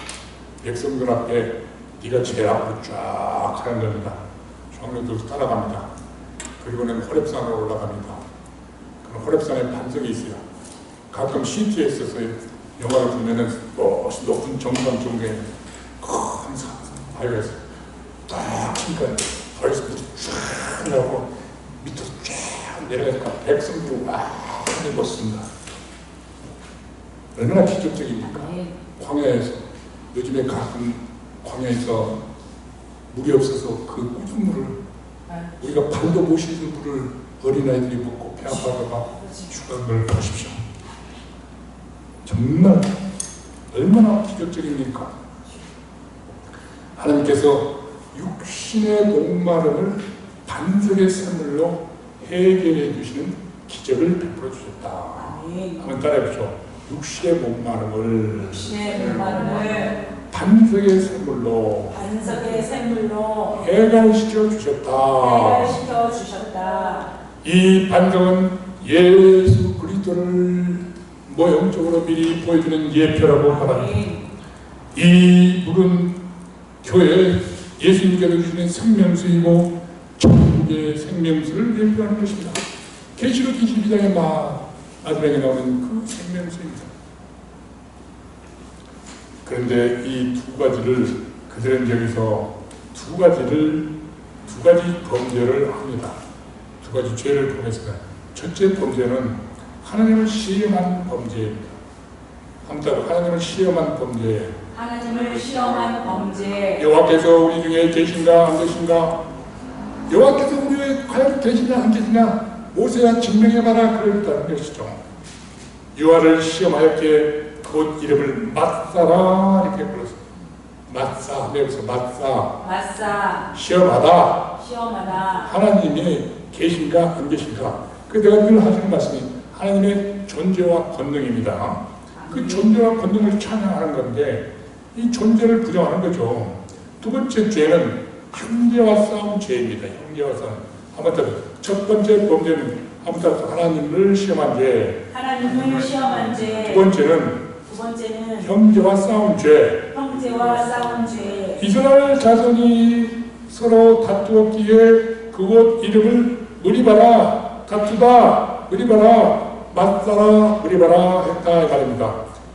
백성들 앞에 네가 제일 앞으로 쫙 하는 겁니다. 성령들도 따라갑니다. 그리고는 호렙산으로 올라갑니다. 그럼 호렙산에 반석이 있어요. 가끔 CT에 있어서 영화를 보면은 높은 정상 중에 큰 바위가 있어요. 딱 치니까 바위에서 물이 쫙 나오고 밑으로 쫙 내려가니까 백성들이 많이 멋습니다. 얼마나 기적적입니까? 광야에서 요즘에 가끔 광야에서 물이 없어서 그 꿀 물을 우리가 발도 못 씻는 물을 어린아이들이 먹고 배 아파가 죽은 걸 보십시오. 정말 얼마나 기적적입니까? 하나님께서 육신의 목마름을 반석의 샘물로 해결해 주시는 기적을 베풀어 주셨다. 한번 따라해보죠. 육신의 목마름을 반석의 샘물로 해결시켜 주셨다. 이 반석은 예수 그리스도를 모형적으로 미리 보여주는 예표라고 말합니다. 이 물은 교회 예수님께서 주시는 생명수이고 천국의 생명수를 예표하는 것입니다. 계시록 22장의 마지막에 나오는 그 생명수입니다. 그런데 이 두 가지를 그들은 여기서 두 가지 범죄를 합니다. 두 가지 죄를 범했습니다. 첫째 범죄는 하나님을 시험한 범죄입니다. 하나님을 시험한 범죄. 여호와께서 우리 중에 계신가 안 계신가? 여호와께서 우리 중에 과연 계시냐 안 계시냐? 모세야 증명해봐라 그랬다는 것이죠. 여호와를 시험하였기에 곧 이름을 맞사라 이렇게 불렀습니다. 맞사, 여기서 맞사. 시험하다. 하나님이 계신가 안 계신가? 그 내가 늘 하시는 말씀이 하나님의 존재와 권능입니다. 그 존재와 권능을 찬양하는 건데 이 존재를 부정하는 거죠. 두 번째 죄는 형제와 싸움 죄입니다. 형제와 싸움. 한번 더. 첫 번째 범죄는 한번 더 하나님을 시험한 죄. 두 번째는 형제와 싸운 죄. 이스라엘 자손이 서로 다투었기에 그곳 이름을 무리바라, 다투다, 무리바라, 맞사라, 무리바라 했다 이 말입니다.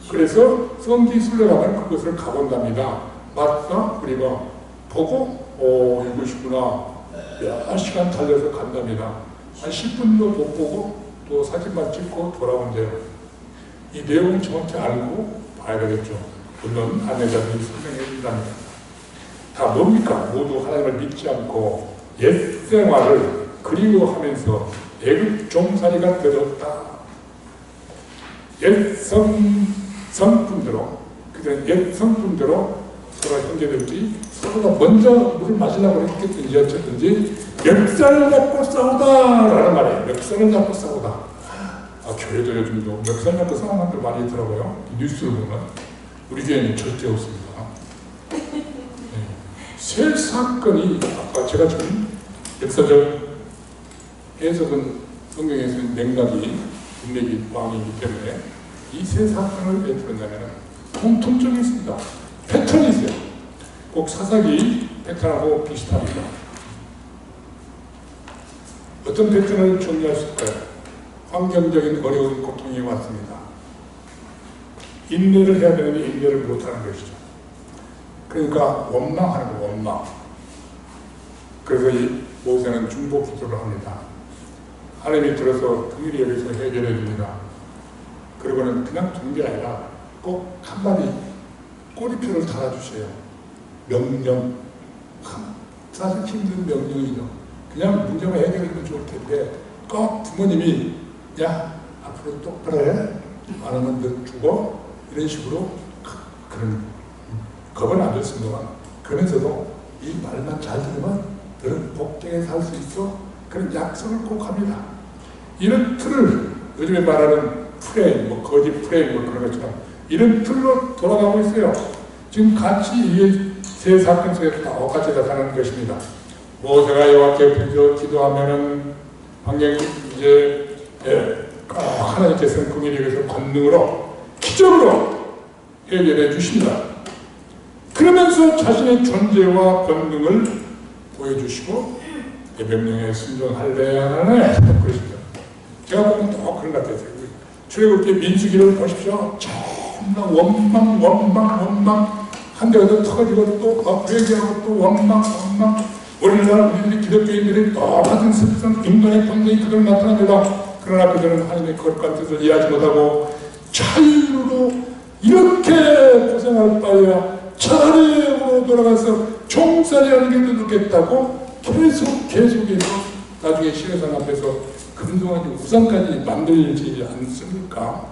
그래서 성지순례 가면 그것을 가본답니다. 맞사, 무리바 보고 이것이구나. 몇 시간 달려서 간답니다. 한 10분도 못 보고 또 사진만 찍고 돌아온대요. 이 내용을 정확히 알고 봐야 되겠죠. 물론 아내자들이 설명해 준답니다. 다 뭡니까? 모두 하나님을 믿지 않고 옛 생활을 그리워하면서 애굽 종살이가 되었다. 옛 성품대로 그들은 옛 성품대로 서로 형제들끼리 서로가 먼저 물을 마시려고 했겠든지 어쨌든지 멱살을 잡고 싸우다라는 말이에요. 멱살을 잡고 싸우다. 교회도 요즘도 멱살 잡고 싸우는 분들 많이 있더라고요. 뉴스를 보면. 우리 교회는 절대 없습니다. 네. 새 사건이 아까 제가 지금 역사적 해석은 성경에서는 맥락이 인맥이 왕이기 때문에 이 새 사건을 왜 들었냐면 공통점이 있습니다. 패턴이 있어요. 꼭 사사기 패턴하고 비슷합니다. 어떤 패턴을 정리할 수 있을까요? 환경적인 어려운 고통이 왔습니다. 인내를 해야 되는데 인내를 못하는 것이죠. 그러니까 원망하는 거, 원망. 그래서 이 모세는 중보 기도를 합니다. 하나님이 들어서 긍휼히 여기서 해결해 줍니다. 그리고는 그냥 두는 게 아니라 꼭 한마디 꼬리표를 달아주세요. 명령. 사실 힘든 명령이죠. 그냥 문제만 해결하면 좋을 텐데 꼭 부모님이 야 앞으로 똑바로 해. 안 하면 너 죽어. 이런 식으로 그런 겁은 안 줬습니다만 그러면서도 이 말만 잘 들으면 너는 복되게 살 수 있어. 그런 약속을 꼭 합니다. 이런 틀을 요즘에 말하는 프레임, 거짓 프레임 그런 것처럼 이런 틀로 돌아가고 있어요. 지금 같이 이게 세 사건 속에 똑같이 나타나는 것입니다. 모세가 여호와께 부르짖어 기도하면은 환경이 이제 하나님께서는 긍휼히 여기서 권능으로 기적으로 해결해 주십니다. 그러면서 자신의 존재와 권능을 보여주시고 내 명령에 순종할래 안 할래 그러십니다. 제가 보면 또 그런 것 같아요. 출애굽기 민수기를 보십시오. 정말 원망 한 대가 더 터지고 또 회개하고 또 원망 우리나라 우리들이 기독교인들이 똑같은 습성 인간의 본능이 그대로 나타납니다. 그러나 그들은 하나님의 거룩한 뜻을 이해하지 못하고 자유로 이렇게 고생할 바에야 차라리 돌아가서 종살이하는 게 더 좋겠다고 계속해서 나중에 시내산 앞에서 금송아지 우상까지 만들지 않습니까?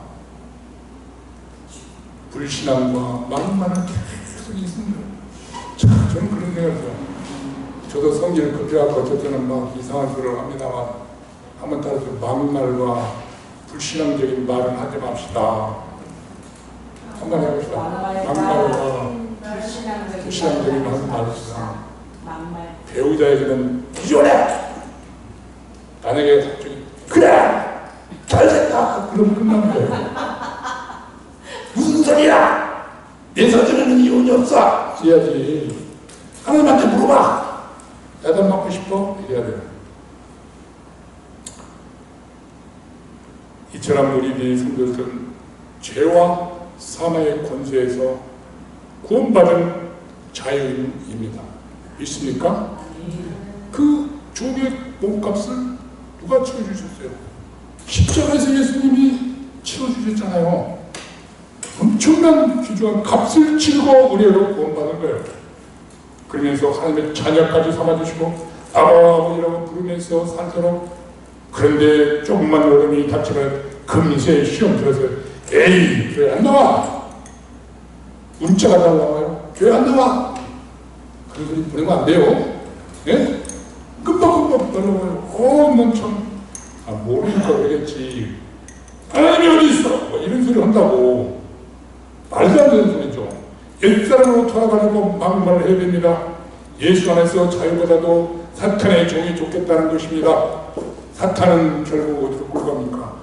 불신앙과 마음만은 계속 있습니다. 저는 그런 생각을 해요. 저도 성질을 급해갖고 저때는 막 이상한 소리를 합니다만 한번 따라서 막말과 불신앙적인 말은 하지 맙시다. 한번 해봅시다. 막말과 불신앙적인 말은 맙시다. 배우자에게는 이혼해! 만약에 갑자기 그래! 잘됐다! 그러면 끝나는 거예요. 무슨 소리야! 내 사전에는 이혼이 없어! 이래야지. 하나님한테 물어봐! 야단 맞고 싶어? 이래야 돼요. 이처럼 우리들이 성도들은 죄와 사망의 권세에서 구원받은 자유인입니다. 믿습니까? 그 종의 몸값을 누가 치러주셨어요? 십자가에서 예수님이 치러주셨잖아요. 엄청난 귀중한 값을 치르고 우리로 구원받은 거예요. 그러면서 하나님의 자녀까지 삼아주시고 아버지라고 부르면서 살도록. 그런데 조금만 어려움이 닥치면 금세 시험 들어서 에이 교회 안 나와! 문자가 잘 나와요. 교회 안 나와! 그런 소리 보내면 안 돼요. 예? 금방금방 날라와요. 난 참 모르니까 그러겠지. 하나님이 어디 있어? 뭐 이런 소리 한다고. 말도 안 되는 소리죠. 옛사람으로 돌아가지고 막말을 해야 됩니다. 예수 안에서 자유보다도 사탄의 종이 좋겠다는 것입니다. 사탄은 결국 어디로 끌고 갑니까?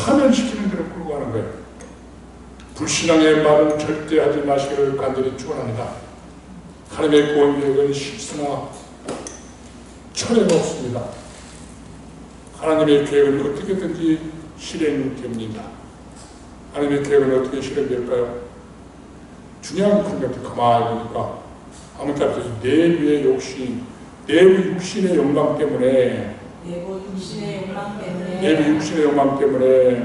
파멸시키는 데로 끌고 가는 거예요. 불신앙의 말은 절대 하지 마시기를 간절히 축원합니다. 하나님의 구원 계획은 실수나 철회가 없습니다. 하나님의 계획은 어떻게든지 실행됩니다. 하나님의 계획은 어떻게 실행될까요? 중요한 것 같아요. 가만히 보니까 한번 따라서 내부의 욕심, 내부 육신의 욕망 때문에 내부 육신의 욕망 때문에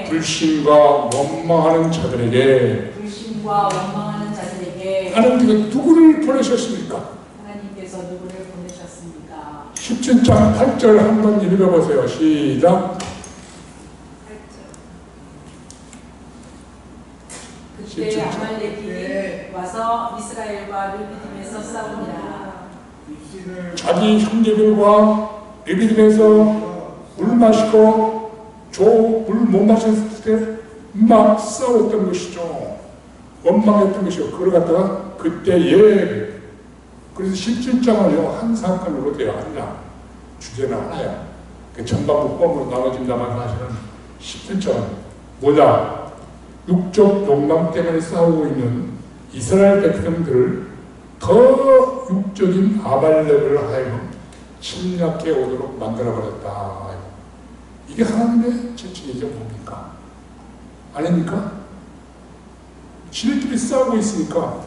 불신과 원망하는 자들에게 하나님께서 누구를 보내셨습니까? 17장 8절 한번 읽어보세요. 시작. 그때 아말렉이 와서 이스라엘과 르비딤에서 싸우니라. 자기 형제들과 르비딤에서 물 마시고 물 못 마셨을 때 막 싸웠던 것이죠. 원망했던 것이고 그걸 갖다가 그때에 그래서 17장을요 한 사건으로 돼요. 하나 주제는 하나야. 그 전반부법으로 나눠진다만 사실은 17장은 뭐냐? 육적 욕망 때문에 싸우고 있는 이스라엘 백성들을 더 육적인 아말렉을 하여금 침략해 오도록 만들어버렸다. 이게 하나님의 재치이죠. 뭡니까? 아닙니까? 지들끼리 싸우고 있으니까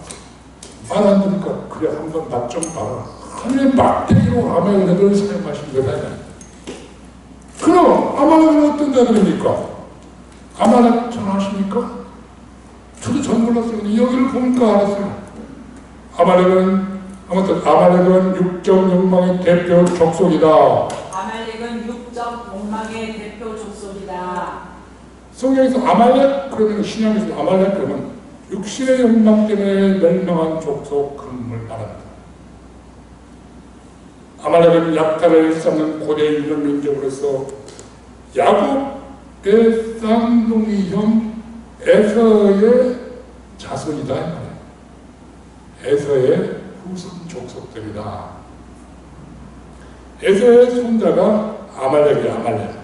말 안 들으니까 그래 한번 맛 좀 봐라. 하나님의 막대기로 아말렉을 사용하신 거다. 그럼 아말렉은 어떤 자들입니까? 아말렉 전 아십니까? 저도 전 몰랐어요. 여기를 보니까 알았어요. 아말렉은 육적 욕망의 대표 족속이다. 아말렉은 육적 욕망의 대표 족속이다. 성경에서 아말렉 그러면 신약에서 아말렉 그러면 육신의 욕망 때문에 멸망한 족속 그런 말합니다. 아말렉은 약탈을 쌓는 고대 유전 민족으로서 야곱의 쌍둥이 형 에서의 자손이다. 에서의 후손 족속들이다. 에서의 손자가 아말렉이야. 아말렉.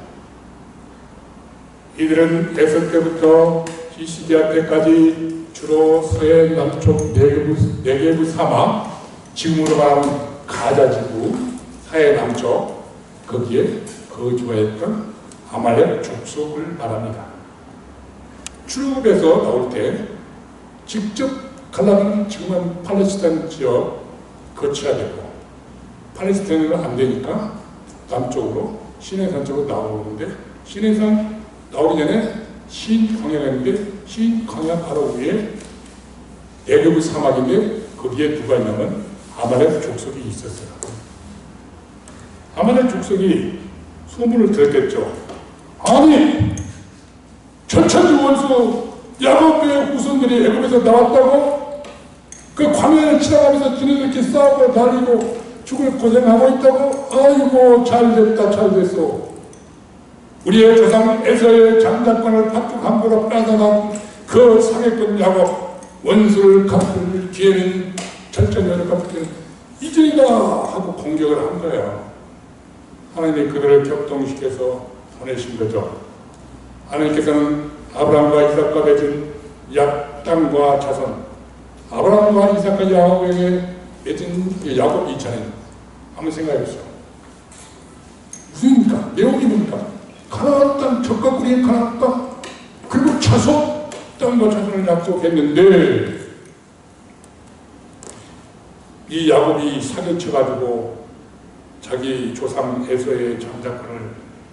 이들은 에서 때부터 이 시대 때까지 주로 서해 남쪽 네개부 사막, 지금으로 말하면 가자지구, 서해 남쪽 거기에 거주했던 아말렉 족속을 말합니다. 출애굽에서 나올 때 직접 가려면 지금은 팔레스타인 지역 거쳐야 되고, 팔레스타인은 안 되니까 남쪽으로 시내산 쪽으로 나오는데, 시내산 나오기 전에 신광야가 있는데, 신광야 바로 위에 네개부 사막인데 거기에 누가 있냐면 아말렉 족속이 있었어요. 아말렉 족속이 소문을 들었겠죠. 아니, 전천지 원수 야곱의 후손들이 애굽에서 나왔다고? 그 광야를 지나가면서 지네들끼리 싸우고 달리고 죽을 고생하고 있다고? 아이고, 잘됐다, 잘됐어. 우리의 조상 에서의 장자권을 팍팍 함부로 뺏어간 그 상해권 야곱, 원수를 갚을 기회는 전천년을 갚을 이제이다 하고 공격을 한 거예요. 하나님이 그들을 격동시켜서 보내신 거죠. 하나님께서는 아브라함과 이삭과 맺은 땅과 자손, 아브라함과 이삭과 야곱에게 맺은 야곱이 있잖아요. 한번 생각해 보세요. 무슨입니까? 내용이 뭡니까? 가나안 땅, 적과 꿀인 가나안 땅, 그리고 자손, 땅과 자손을 약속했는데 이 야곱이 사기쳐가지고 자기 조상 에서의 장자권을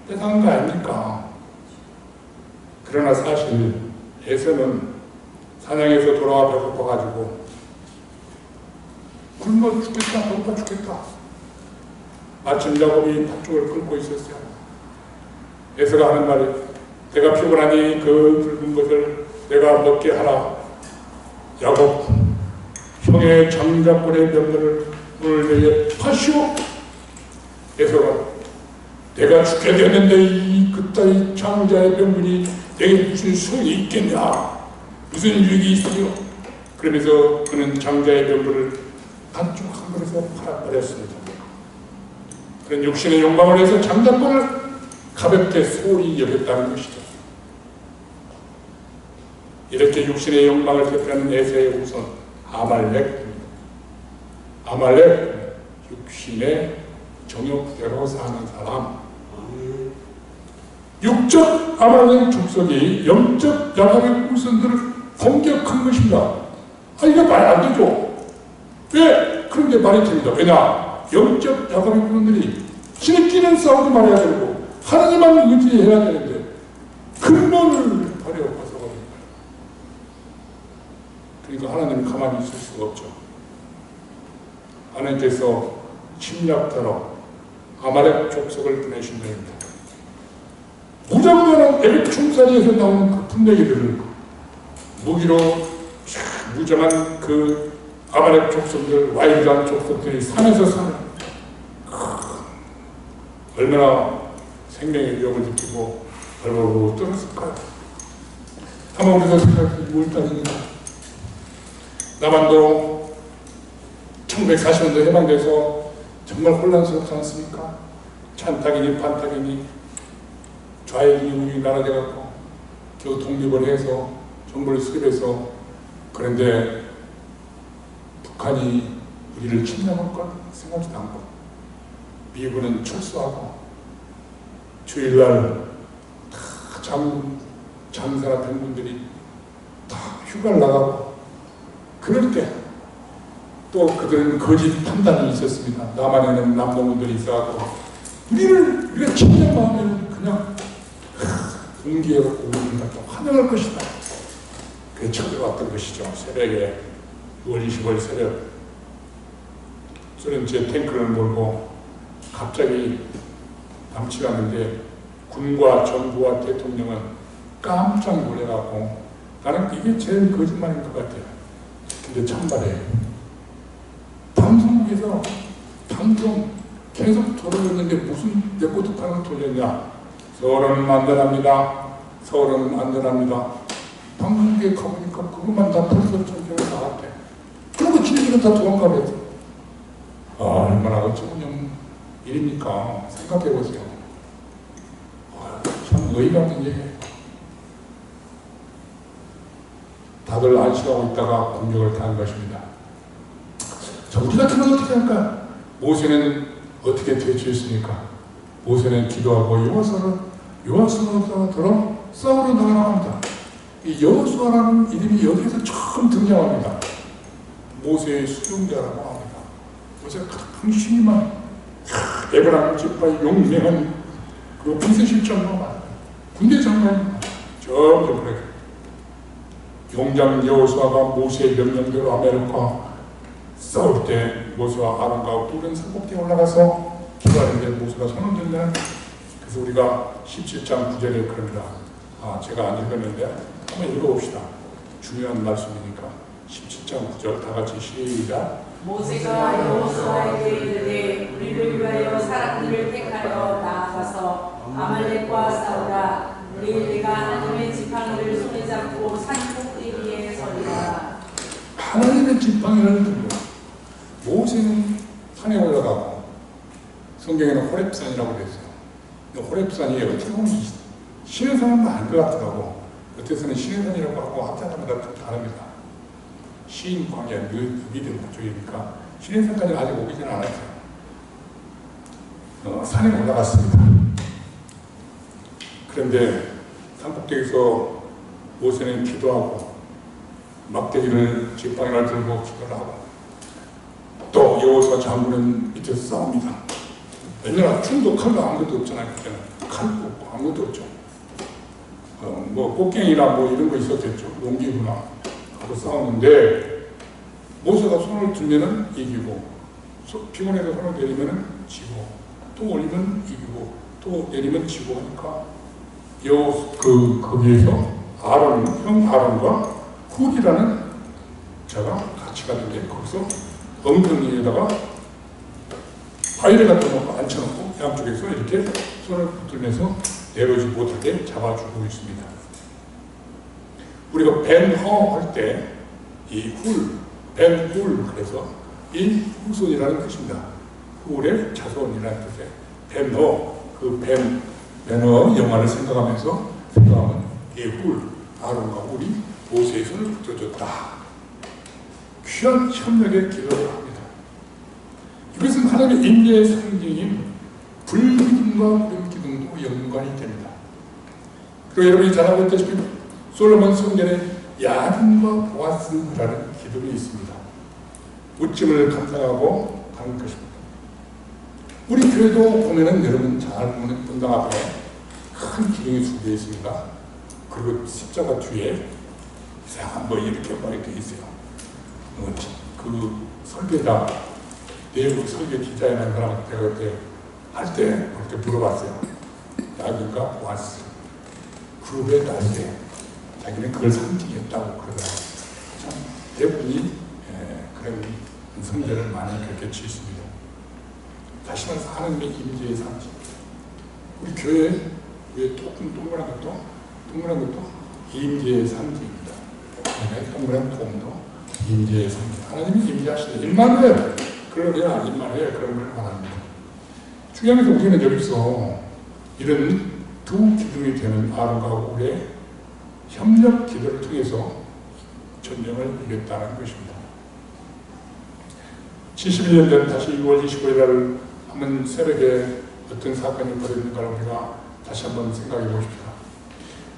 뺏어간 거 아닙니까? 그러나 사실 에서는 사냥에서 돌아와 배고파가지고 굶어 죽겠다, 배고파 죽겠다. 마침 야곱이 팥죽을 끊고 있었어요. 에서가 하는 말이, 내가 피곤하니 그 붉은 것을 내가 먹게 하라. 야곱, 형의 장자권의 명분을 내게 파시오. 에서가, 내가 죽게 되었는데 이 그따위 장자의 명분이 내게 무슨 소용이 있겠냐, 무슨 유익이 있으며, 그러면서 그는 장자의 명분을 반쪽 한 그릇에서 팔아버렸습니다. 그런 육신의 욕망을 위해서 장자권을 가볍게 소홀히 여겼다는 것이죠. 이렇게 육신의 욕망을 대표하는 에서의 후손 아말렉입니다. 아말렉, 육신의 정욕대로 사는 사람. 육적 아말렉 족속이 영적 야곱의 후손들을 공격한 것입니다. 이거 말 안 되죠. 왜? 그런 게 말이 됩니다. 왜냐? 영적 야곱의 후손들이 지네끼리는 싸우지 말아야 되고 하나님만 의지해야 되는데 근본을 버려 벗어버립니다. 그러니까 하나님은 가만히 있을 수가 없죠. 하나님께서 침략자로 아말렉 족속을 보내신 것입니다. 무장관한 애굽 총살이에서 나오는 그 분내기들을 무기로 무장한 그 아말렉 족속들, 와일드한 족속들이 산에서 사는, 얼마나 생명의 위협을 느끼고 벌벌 떨었을까요? 한번 우리가 생각해 6월달입니다. 남한도 1940년도 해방돼서 정말 혼란스럽지 않습니까? 찬탁이니 반탁이니 좌익이 우익이 나눠져갖고 겨우 독립을 해서 정부를 수립해서, 그런데 북한이 우리를 침략할 걸 생각지도 않고 미국은 철수하고 주일날 다 장사나 병군들이 다 휴가를 나가고, 그럴 때 또 그들은 거짓 판단이 있었습니다. 남한에는 남동원들이 있어갖고 우리가 침략하면 그냥 공기해갖고 우리를 갖다 환영할 것이다. 그게 쳐들어왔던 것이죠. 새벽에 6월 25일 새벽 소련제 탱크를 몰고 갑자기 남치갔는데 군과 정부와 대통령은 깜짝 놀래갖고, 나는 이게 제일 거짓말인 것 같아요. 근데 참말이에요. 방송국에서 방송 계속 돌아오는데 무슨 레코드판을 돌렸냐. 서울은 안전합니다. 서울은 안전합니다. 방송국에 가보니까 그것만 다 벌써 전경에 나왔대. 그리고 지네들은 다 도망가버렸어. 얼마나 어처구니없는 일입니까? 생각해보세요. 참 의의가 없는 얘기예요. 다들 안심하고 있다가 공격을 당한 것입니다. 자, 우리 같으면 어떻게 할까? 모세는 어떻게 대처했습니까? 모세는 기도하고 여호수아더러 싸우러 나갑니다. 이 여호수아라는 이름이 여기에서 처음 등장합니다. 모세의 수종자라고 합니다. 모세가 당신이만 에브라임 지파의 용맹한 그 비서실장으로 말합니다. 군대 장관입니다. 점점 그렇게 용장 여호수아가 모세의 명령대로 아말렉과 싸울 때 모세와 아론과 둘은 산꼭대에 올라가서 기도하는데 모세가 손을 들면, 그래서 우리가 17장 9절에 그럽니다. 제가 안 읽었는데 한번 읽어봅시다. 중요한 말씀이니까. 17장 9절 다 같이 시작. 모세가 여호수아에게 이르되 우리를 위하여 사람들을 택하여 나아가서 아말렉과 싸우라. 내일 내가 하나님의 지팡이를 손에 잡고 산 꼭대기에 서리라. 하나님의 지팡이를 들고 모세는 산에 올라가고, 성경에는 호렙산이라고 되어 있어요. 호렙산이 어떻게 보면 신의 산은 아닌 것 같더라고. 어때서는 신의 산이라고 하고 합자마다 좀 다릅니다. 시인 광야 미들 그쪽이니까 신의 산까지 아직 오기는 않았어요. 산에 올라갔습니다. 그런데 산꼭대기에서 모세는 기도하고 막대기를 지팡이를 들고 기도를 하고, 또 여호수아 장군은 밑에서 싸웁니다. 옛날에 충도 칼도 아무것도 없잖아요. 그때는 칼도 없고 아무것도 없죠. 뭐 꽃갱이나 뭐 이런 거 있었겠죠. 농기구나 하고 싸우는데, 모세가 손을 들면은 이기고, 피곤해서 손을 내리면은 지고, 또 올리면 이기고, 또 내리면 지고 하니까 거기에서 형 아론과 훌이라는 자가 같이 갔는데, 거기서 엉덩이에다가 바위를 갖다 놓고 앉혀놓고 양쪽에서 이렇게 손을 붙들면서 내려오지 못하게 잡아주고 있습니다. 우리가 벤허 할 때 이 벤훌, 그래서 이 후손이라는 뜻입니다. 훌의 자손이라는 뜻이에요. 벤허, 벤허 영화를 생각하면 이 아론과 훌이 모세의 손을 붙여줬다. 귀한 협력의 기도를 합니다. 이것은 하나님의 인내의 상징인 불기둥과 불기둥도 연관이 됩니다. 그리고 여러분이 잘 알고 있다시피 솔로몬 성전에 야긴과 보아스라는 기둥이 있습니다. 무침을 감상하고 가는 것입니다. 우리 교회도 보면은, 여러분 잘 보면 분당 앞에 큰 기둥이 준비되어 있습니다. 그리고 십자가 뒤에 이상한 뭐 이렇게 있어요. 그 설계자, 내부 설계 디자인한 사람한테 그때 할 때 그렇게 물어봤어요. 야긴과 보아스 그룹의 날개, 자기는 그걸 상징했다고 그러더라고요. 참 대부분이 그런 성전을 많이 그렇게 짓습니다. 다시 말해서 하나님의 임재의 상징. 우리 교회 위에 동그란 것도 임재의 상징입니다. 동그란 돔도 임재의 상징. 하나님이 임재하시는 임마누엘, 그러면 임마누엘 그런 걸 말합니다. 중요한 것은 우리는 여기서 이런 두 기둥이 되는 아론과 훌의 협력 기도를 통해서 전쟁을 이겼다는 것입니다. 71년 전 다시 6월 25일 날 한번 새벽에 어떤 사건이 벌어졌는가를 우리가 다시 한번 생각해 보십시다.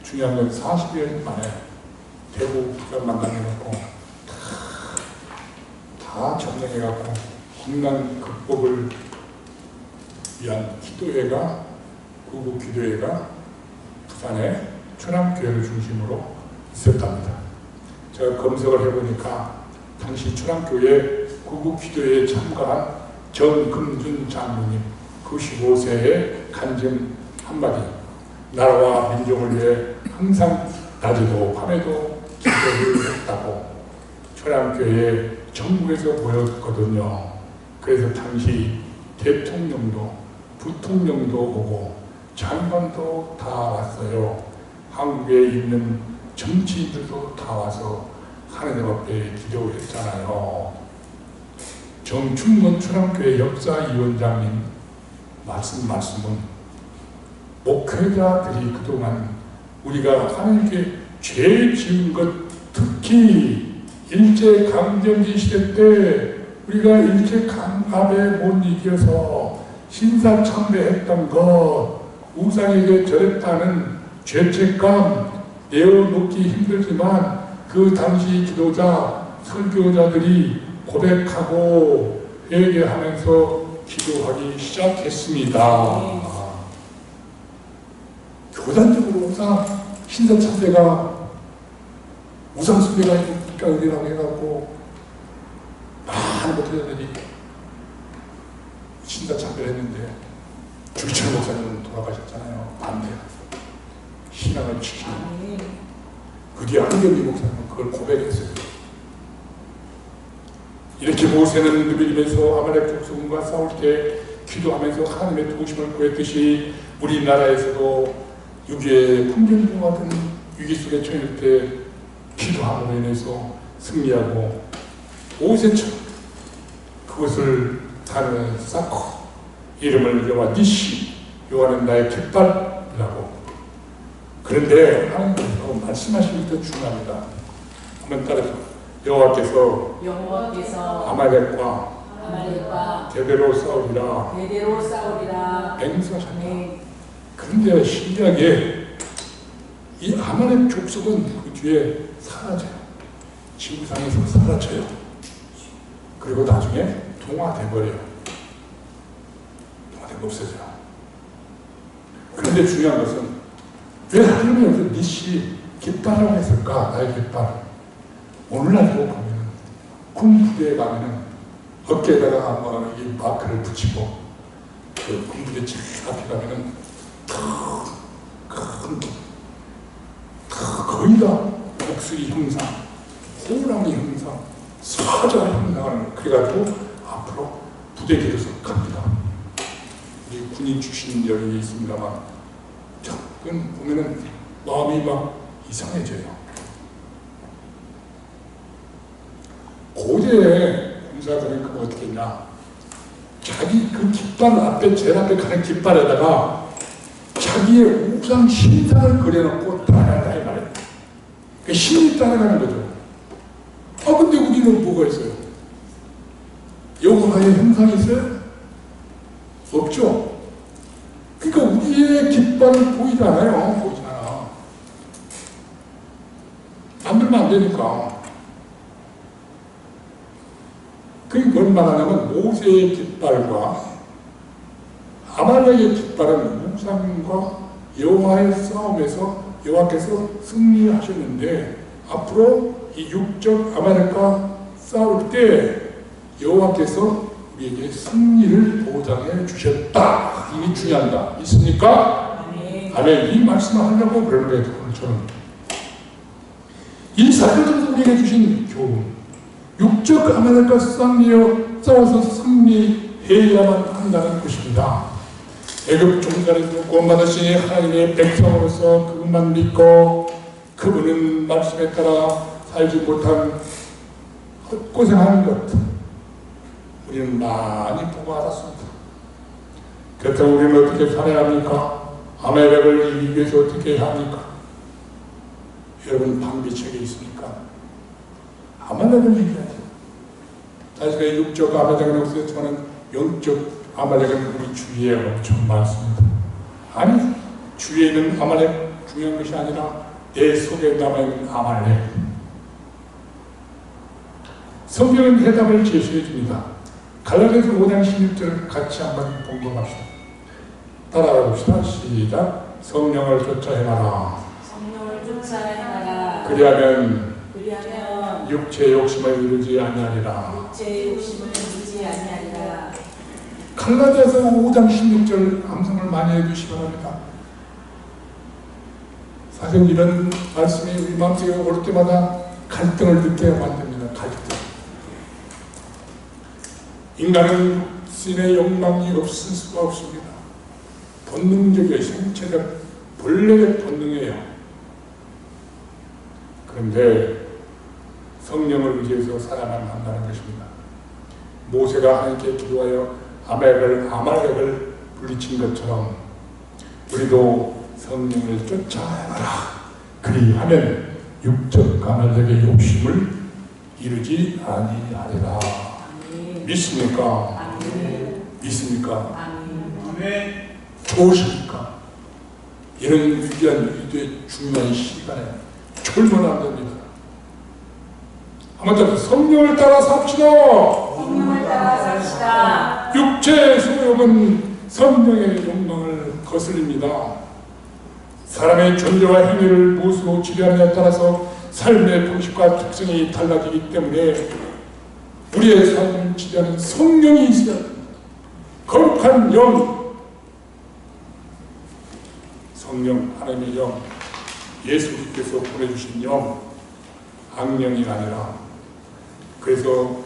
중요한 건 40여 만에 대구 북한 만나놓고 다 점령해갖고 국난 극복을 위한 기도회가, 구국 기도회가 부산의 천암교회를 중심으로 있었답니다. 제가 검색을 해보니까 당시 천암교회 구국 기도회에 참가한 정금준 장로님 95세의 간증 한마디. 나라와 민족을 위해 항상 낮에도 밤에도 기도를 했다고 천암교회 전국에서 보였거든요. 그래서 당시 대통령도 부통령도 오고 장관도 다 왔어요. 한국에 있는 정치인들도 다 와서 하나님 앞에 기도했잖아요. 정충건 천암교회 역사위원장님 말씀은 목회자들이 그동안 우리가 하나님께 죄 지은 것, 특히 특히 일제강점기 시대 때 우리가 일제강압에 못 이겨서 신사참배했던 것, 우상에게 절했다는 죄책감 내어놓기 힘들지만 그 당시 지도자, 설교자들이 고백하고 회개하면서 기도하기 시작했습니다. 교단적으로 우상, 신사참배가 우상숭배가 국가 의례라고 해갖고 많은 목회자들이 신사참배를 했는데 주기철 목사님은 돌아가셨잖아요. 반대야. 신앙을 지키는. 그 뒤에 한경기 목사님은 그걸 고백했어요. 이렇게 모세는 느비림에서 아말렉 족속과 싸울 때 기도하면서 하나님의 도우심을 구했듯이 우리나라에서도 유괴 풍경과 같은 위기 속에 처할 때 기도함으로 인해서 승리하고 모세처럼 그것을 단을 쌓고 이름을 여호와 니시, 여호와는 나의 깃발이라고. 그런데 하나님께서 말씀하시는 게 더 중요합니다. 한번 따라서 여호와께서 아말렉과 대대로 싸우리라 맹세하셨다. 그런데 신기하게 이 아말렉 족속은 그 뒤에 사라져요. 지구상에서 사라져요. 그리고 나중에 동화돼버려요. 동화되고 없어져요. 그런데 중요한 것은 왜 하나님이 여기서 니시 깃발이라고 했을까? 나의 깃발. 오늘날도 보면 군 부대에 가면은 어깨에다가 뭐 이 마크를 붙이고 그 군 부대 집 앞에 가면은 거의 다 목소리 형상, 호랑이 형상, 사자 형상을 그래가지고 앞으로 부대 길에서 갑니다. 우리 군인 출신 여기 있습니다만 조금 보면은 마음이 막 이상해져요. 고대에 군사들은 그거 어떻게 했냐? 자기 그 깃발 앞에, 제일 앞에 가는 깃발에다가 자기의 우상 신상을 그려놓고 따라간다 이 말이에요. 그 신이 따라가는 거죠. 아 근데 우리는 뭐가 있어요? 여호와의 형상이 있어요? 없죠. 그러니까 우리의 깃발을 보이지 않아요. 보이지 않아. 만들면 안 되니까. 그게 뭘 말하냐면 모세의 깃발과 아말렉의 깃발은 우상과 여호와의 싸움에서 여호와께서 승리하셨는데 앞으로 이 육적 아말렉과 싸울 때 여호와께서 우리에게 승리를 보장해 주셨다. 이게 중요합니다. 있습니까? 아멘. 이 말씀을 하려고 그러는 거예요. 저는 이 사건에서 우리에게 주신 교훈, 육적 아말렉과 싸워서 승리해야만 한다는 것입니다. 애굽 종살에서 구원받으신 하나님의 백성으로서 그분만 믿고 그분은 말씀에 따라 살지 못한 헛고생하는 것 우리는 많이 보고 알았습니다. 그렇다고 우리는 어떻게 살아야 합니까? 아말렉을 이기기 위해서 어떻게 해야 합니까? 여러분 방비책에 있습니까? 아말렉을 이겨야죠. 사실 육적 아말렉은 없었지만 영적 아말렉은 우리 주위에 엄청 많습니다. 아니, 주위에 있는 아말렉 중요한 것이 아니라 내 속에 남아있는 아말렉. 성경은 해답을 제시해 줍니다. 갈라디아서 5장 16절을 같이 한번 공부합시다. 따라가 봅시다. 시작. 성령을 쫓아 행하라. 그리하면 육체의 욕심을 이루지 아니하리라. 갈라디아서 5장 16절 암송을 많이 해주시기 바랍니다. 사실 이런 말씀이 우리 마음속에 올 때마다 갈등을 느끼게 만듭니다. 갈등. 인간은 신의 욕망이 없을 수가 없습니다. 본능적이에요. 생체적, 본래의 본능이에요. 그런데 성령을 의지해서 살아만 한다는 것입니다. 모세가 하나님께 기도하여 아말렉을 물리친 것처럼 우리도 성령을 쫓아가라. 그리하면 육적 아말렉의 욕심을 이루지 아니하리라. 믿습니까? 믿습니까? 좋으십니까? 이런 위대한 중요한 시간에 철저는 안 됩니다. 한번 더 성령을 따라 삽시다. 성령을 따라 삽시다. 육체의 소욕은 성령의 욕망을 거슬립니다. 사람의 존재와 행위를 무엇으로 지배하느냐에 따라서 삶의 방식과 특성이 달라지기 때문에 우리의 삶을 지배하는 성령이 있어야 합니다. 거룩한 영, 성령, 하나님의 영, 예수님께서 보내주신 영, 악령이 아니라. 그래서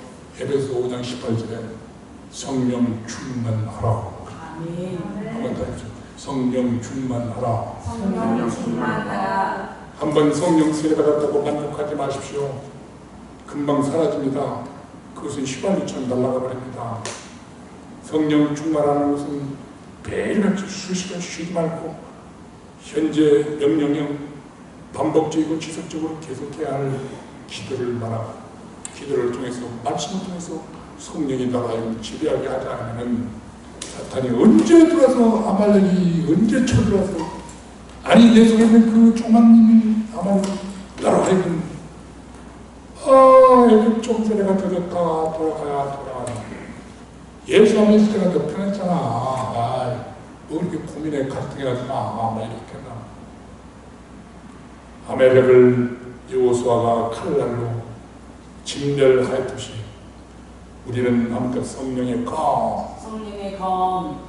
에베소 5장 18절에 성령 충만하라. 한번 더 해주세요. 성령 충만하라. 성령 충만하라. 한번 성령 세례 받았다고 만족하지 마십시오. 금방 사라집니다. 그것은 휘발유처럼 날아가 버립니다. 성령 충만하는 것은 매일같이 수시간 쉬지 말고 현재 명령형 반복적이고 지속적으로 계속해야 할 기도를 말하고 기도를 통해서 말씀을 통해서 성령이 나라를 지배하게 하지 않으면 사탄이 언제 들어와서 아말렉이 언제 쳐들어와서 아니 내 속에 있는 그 조그만 아말렉 나로 하여금 애국 종세례가 터졌다 돌아가야 예수 안에 있을 때가 더 편했잖아. 뭐 이렇게 고민에 갈등해 가지고 막 이렇게 했나. 아말렉을 여호수아가 칼날로 진멸하였듯이 우리는 아무튼 성령의 검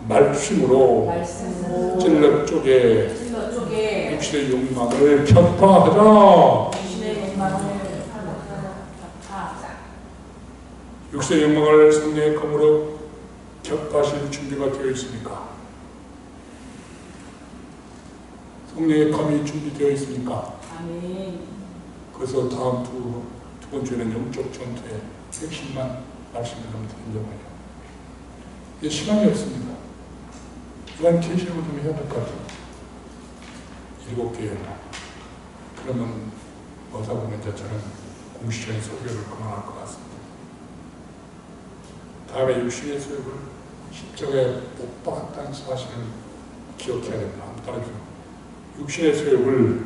말씀으로 찔러 쪼개 육신의 욕망을 격파하자. 육신의 욕망을 성령의 검으로 격파하실 준비가 되어 있습니까? 성령의 검이 준비되어 있습니까? 아멘. 그래서 다음 두 번째는 영적 전투의 핵심만 말씀을 드리려고요. 이제 시간이 없습니다. 이건 계시록을 좀 해야 될 것 같아요. 7개. 그러면 어디다 보면 이제 저는 공식적인 소개를 그만할 것 같습니다. 다음에 육신의 소욕을 십자가에 못 박았다는 사실을 기억해야 됩니다. 한번 따라해주세요. 육신의 소욕을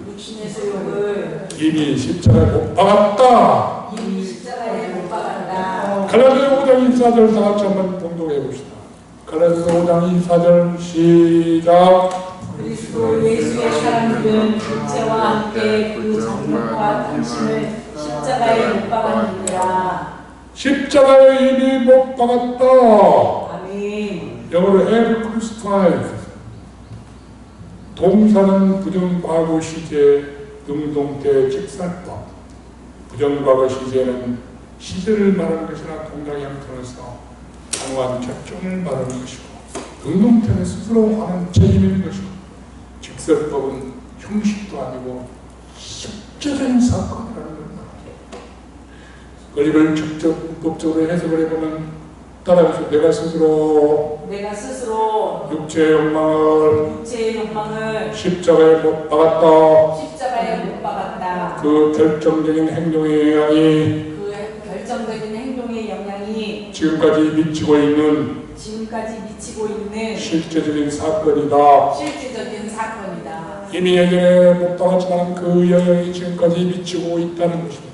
이미 십자가에 못 박았다. 갈라디아 5장 24절 다 같이 한번 동동해 봅시다. 갈라디아 5장 24절 시작. 그리스도 예수의 사람들은 육체와 함께 그 정욕과 탐심을 십자가에 못 박았느니라. 십자가에 이미 못 박았다. 아멘. 영어로 have crucified. 동사는 부정과거 시제, 능동태 직설법. 부정과거 시제는 시제를 말하는 것이나 동작의 형태로서 단호한 결정을 말하는 것이고, 능동태는 스스로 하는 책임 있는 것이고, 직설법은 형식도 아니고 실제적인 사건이라는 겁니다. 이걸 직접 문법적으로 해석을 해보면 따라해서 내가 스스로 육체의 욕망을 십자가에 못 박았다. 그 결정적인 행동의 영향이 지금까지 미치고 있는 실제적인 사건이다. 이미 예전에 못 박았지만 그 영향이 지금까지 미치고 있다는 것입니다.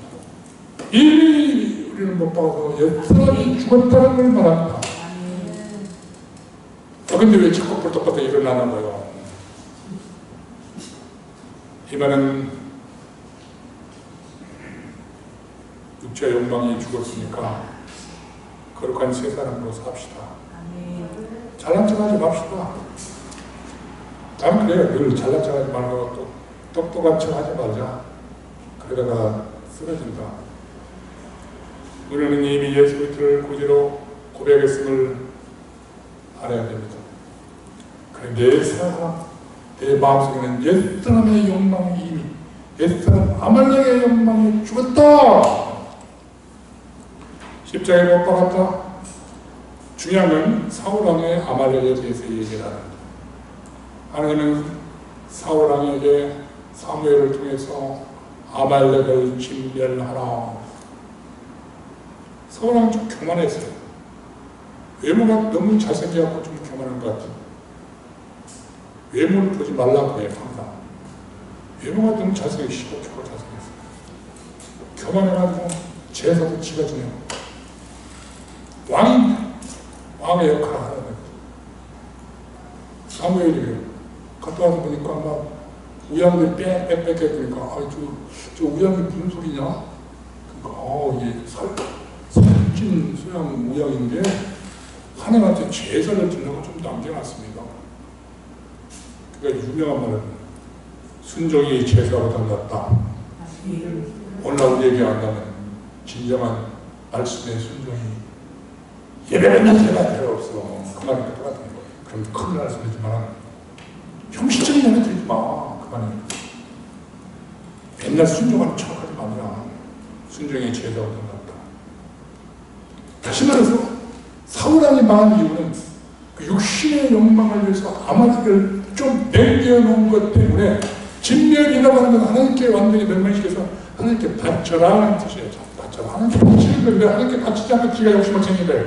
이미 우리는 못 박아서 옛사람이 죽었다는 걸 말합니다. 근데 왜 자꾸 벌떡벌떡 일어나는 거예요? 이번엔 육체의 욕망이 죽었으니까 거룩한 새 사람으로 삽시다. 잘난 척하지 맙시다. 나는 그래요. 늘 잘난 척하지 말고 또 똑똑한 척하지 말자. 그러다가 쓰러진다. 우리는 이미 예수 그리스도를 고지로 고백했음을 알아야 됩니다. 그런데 내 마음속에는 옛사람의 욕망이 이미 옛사람 아말렉의 욕망이 죽었다. 십자가에 못 박았다. 중요한 건 사울왕의 아말렉에 대해서 얘기를 합니다. 하나님은 사울왕에게 사무엘을 통해서 아말렉을 진멸하라. 사울왕은 좀 교만했어요. 외모가 너무 잘생겨갖고 좀 교만한 것 같아요. 외모를 보지 말라고 해요, 항상. 외모가 너무 잘생겨, 시골시골 잘생겼어요. 교만해가지고 제사도 지가 지내고. 왕의 역할을 하는 거예요. 사무엘이 갔다 와서 보니까 막 우양들 빽빽빽 그러니까 저 우양이 무슨 소리냐? 그러니까 이게 살찐 소양 우양인데 하나님한테 제사를 드리려고 좀 남겨놨습니다. 그러니까 유명한 말은 순종이 제사보다 낫다. 오늘날 우리에게 안다면 진정한 말씀의 순종이 예배 맨날 제가 필요 없어. 그 말이 똑같은 거예요. 그럼 큰일 날 소리지만 형식적인 예배 드리지 마. 그만해. 맨날 순종하는 척하지 마라. 순종의 제사보다 낫다. 다시 말해서 사울왕이 망한 이유는 그 육신의 욕망을 위해서 아말렉을 좀 남겨놓은 것 때문에 진멸이라고 하는 건 하나님께 완전히 멸망시켜서 하나님께 바쳐라는 뜻이에요. 바쳐라. 하나님께 바치는 건데 하나님께 바치지 않고 지가 욕심을 챙긴 거예요.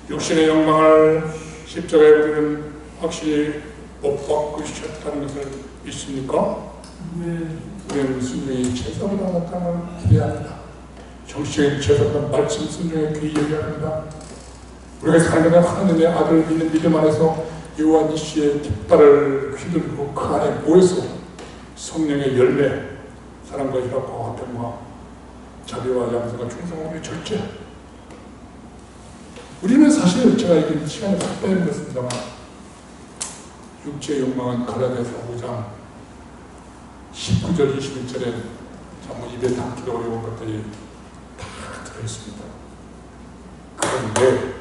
육신의 욕망을 십자가에 우리는 확실히 못 바꾸셨다는 것을 믿습니까? 우리는 순종이 제사보다 낫다는 걸 기대합니다. 정치적인 제사보다 말씀 순종에 귀히 여겨야 합니다. 우리가 살면 하나님의 아들을 믿는 믿음 안에서 여호와 니시의 깃발을 휘두르고 그 안에 모여서 성령의 열매, 사랑과 희락과 화평과 자비와 양성과 충성함의 절제. 우리는 사실 제가 이게 시간을 다 빼먹었습니다만 육체의 욕망은 갈라디아서 5장 19절 21절에 참 입에 담기도 어려운 것들이 다 들어있습니다. 그런데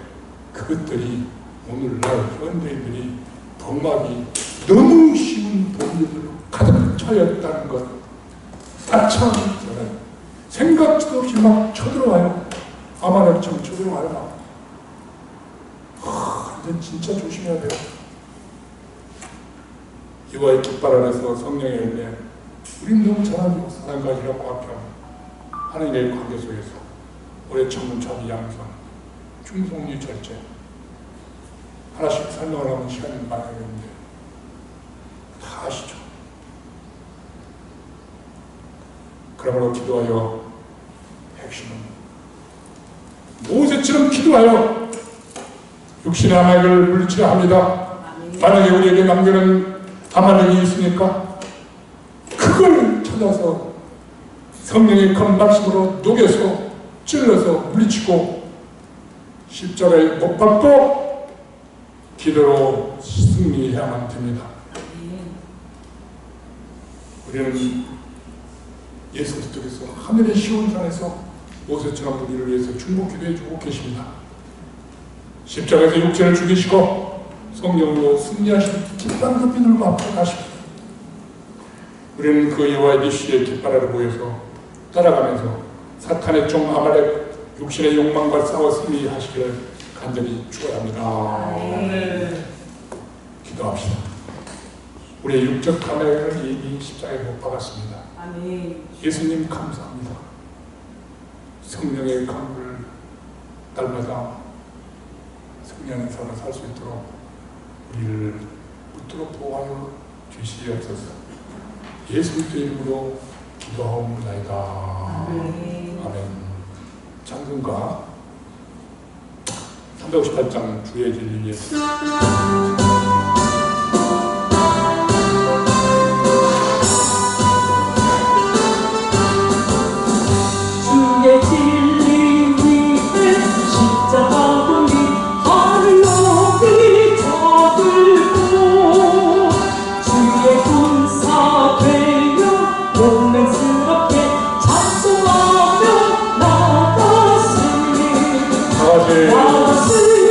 그것들이 오늘날 현대인들이 복막이 너무 쉬운 본질로 가득 차였다는 것, 다참 생각지도 없이 막 쳐들어와요. 아말렉처럼 쳐들어와요. 근데 진짜 조심해야 돼요. 여호와의 깃발 아래서 성령의 열매, 우린 너무 잘 알죠. 사랑과 희락과 화평, 하나님의 관계 속에서 오래 참는 자비 양선, 충성리 절제. 하나씩 설명을 하면 시간이 많이 걸리는데 다 아시죠? 그러므로 기도하여 핵심은 모세처럼 기도하여 육신의 아말렉을 물리치려 합니다. 만약에 우리에게 남겨놓은 아말렉이 있으니까 그걸 찾아서 성령의 큰 말씀으로 녹여서 찔러서 물리치고 십자가에 못 박고 기도로 승리해야만 됩니다. 우리는 예수 그리스도께서 하늘의 시온산에서 모세처럼 우리를 위해서 중보 기도해 주고 계십니다. 십자가에서 육체를 죽이시고 성령으로 승리하신 깃발 높이 들고 앞으로 가십니다. 우리는 그 여호와 니시의 깃발 아래 모여서 따라가면서 사탄의 종 아말렉 육신의 욕망과 싸워 승리하시기를 간절히 축원합니다. 기도합시다. 우리의 육적 아말렉을 이미 십자가에 못 박았습니다. 예수님 감사합니다. 성령의 강을 날마다 승리하는 삶을 살 수 있도록 우리를 붙들어 보호하여 주시옵소서. 예수 그리스도의 이름으로 기도하옵나이다. 아멘. 찬송가 358장 주의 진리에 주의 진리 위에 십자가 보니 하늘 높이 쳐들고 주의 군사 되어 용맹스럽게 찬송하며 나갔으니 나갔으니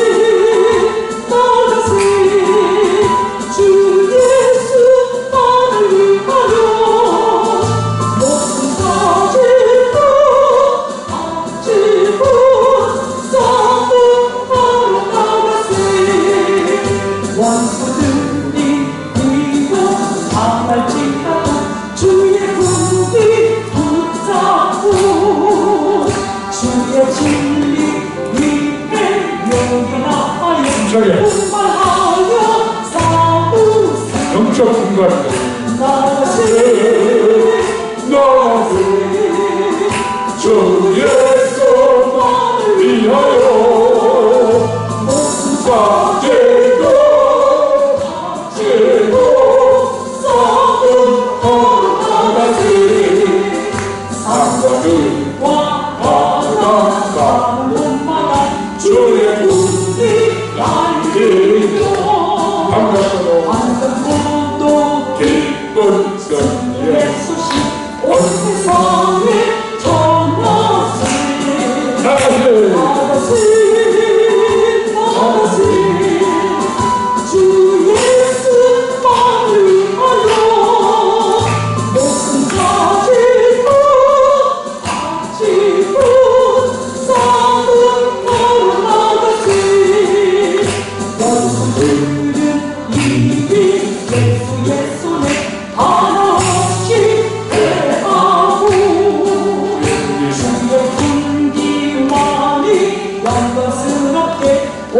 힘차게 분발하여 싸우세 영적 분발 나가세 주 예수만을 위하여 빠지고 싸움 걸어가지 상관은 바닷가 주의 군이 날리며 반갑고도 기쁜 선 예수시 온 세상에 전하시 나가시 주 예수만을 위하여 목숨 가지고 싸움 걸어나가시 여러분들은 이미 예수의 손에 하나씩 대하고 주의 군기만이 영광스럽게 온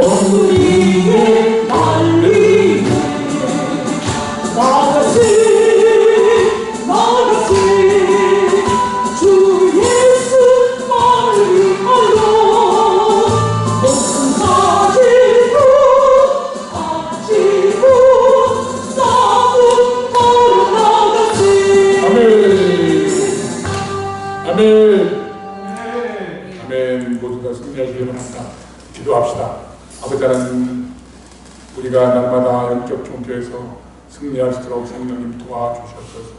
위에 날리네 나가시 주 예수만을 위하여 목숨 가지고 싸움 걸어나가시 아멘. 아멘. 모두 다 승리하시기 바랍니다. 기도합시다. 아버지 하나님, 우리가 날마다 영적 종교에서 승리할 수 있도록 성령님 도와주셨소서.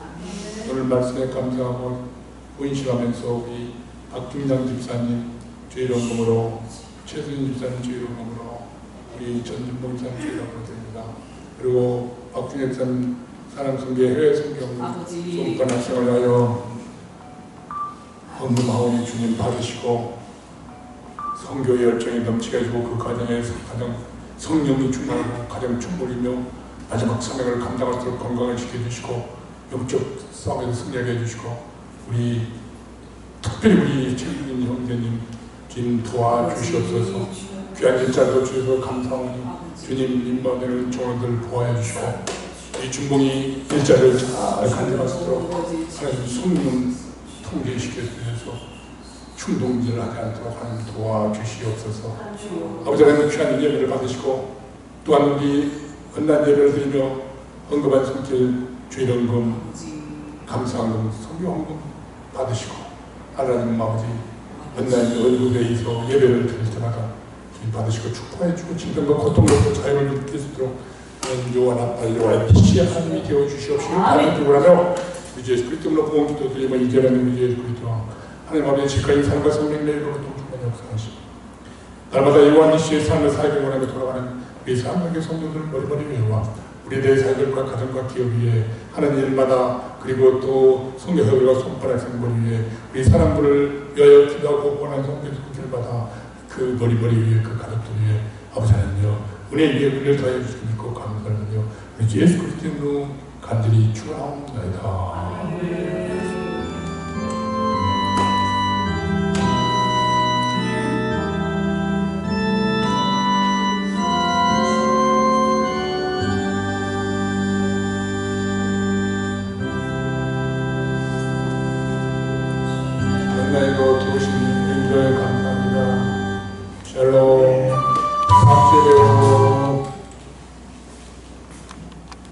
오늘 말씀에 감사하고 본심하면서 우리 박중장 집사님 주의 이름으로, 최순인 집사님 주의 이름으로, 우리 전준봉 집사님 주의 이름으로 드립니다. 그리고 박중장 집사님 사랑성계 해외 성경 송판 학생을 하여 헌금하오니 주님 받으시고 성교의 열정이 넘치게 해주고 그 과정에서 가장 성령이 충만하고 가장 충분이며 마지막 사명을 감당할 수 있도록 건강을 지켜주시고 영적 싸움에서 승리하게 해주시고 우리 특별히 우리 최규진 형제님 주님 도와주시옵소서. 귀한 일자리도 주셔서 감사하니 주님 임마누엘 종원들 보호해 주시고 이 중봉이 일자리를 잘 가져갈 수 있도록 하나님 성령 통제시켜 주셔서 충동질을 하지 않도록 하나님 도와주시옵소서. 아버지 하나님 귀한 예배를 받으시고 또한 우리 은난 예배를 드리며 헌금한 손길 주일헌금 감사헌금 성교헌금 받으시고 하나님 아버지 은난 얼굴에서 예배를 드릴 때마다 주님 받으시고 축복해주고 질병과 고통으로부터 자유를 느낄 수 있도록 연조와 나팔려와 빛이 하나님이 되어주시옵시고 하나님 기도하며 우리 예수 그리스도로 구원 기도드리며 이제라는 우리 예수 그리스도 하나님 아버지 지금까지 삶과 성령 내일로 동충만히 역사하시고 날마다 요한이시의 삶을 살기 원하며 돌아가는 우리 사랑하게 성도들을 머리머리 외워 우리에 대해 사회들과 가정과 기업 위에 하나님 일마다 그리고 또 성교사들과 손바닥 생머리 위에 우리 사람들을 위하여 기도하고 원하는 성교사들마다 그 머리머리 위에 그 가족들 위에 아버지 하나님여 은혜 위에 은혜를 더해 주시고 믿고 감사하며 우리 예수 그리스도로 간절히 축원하옵나이다. 하나님과 도우신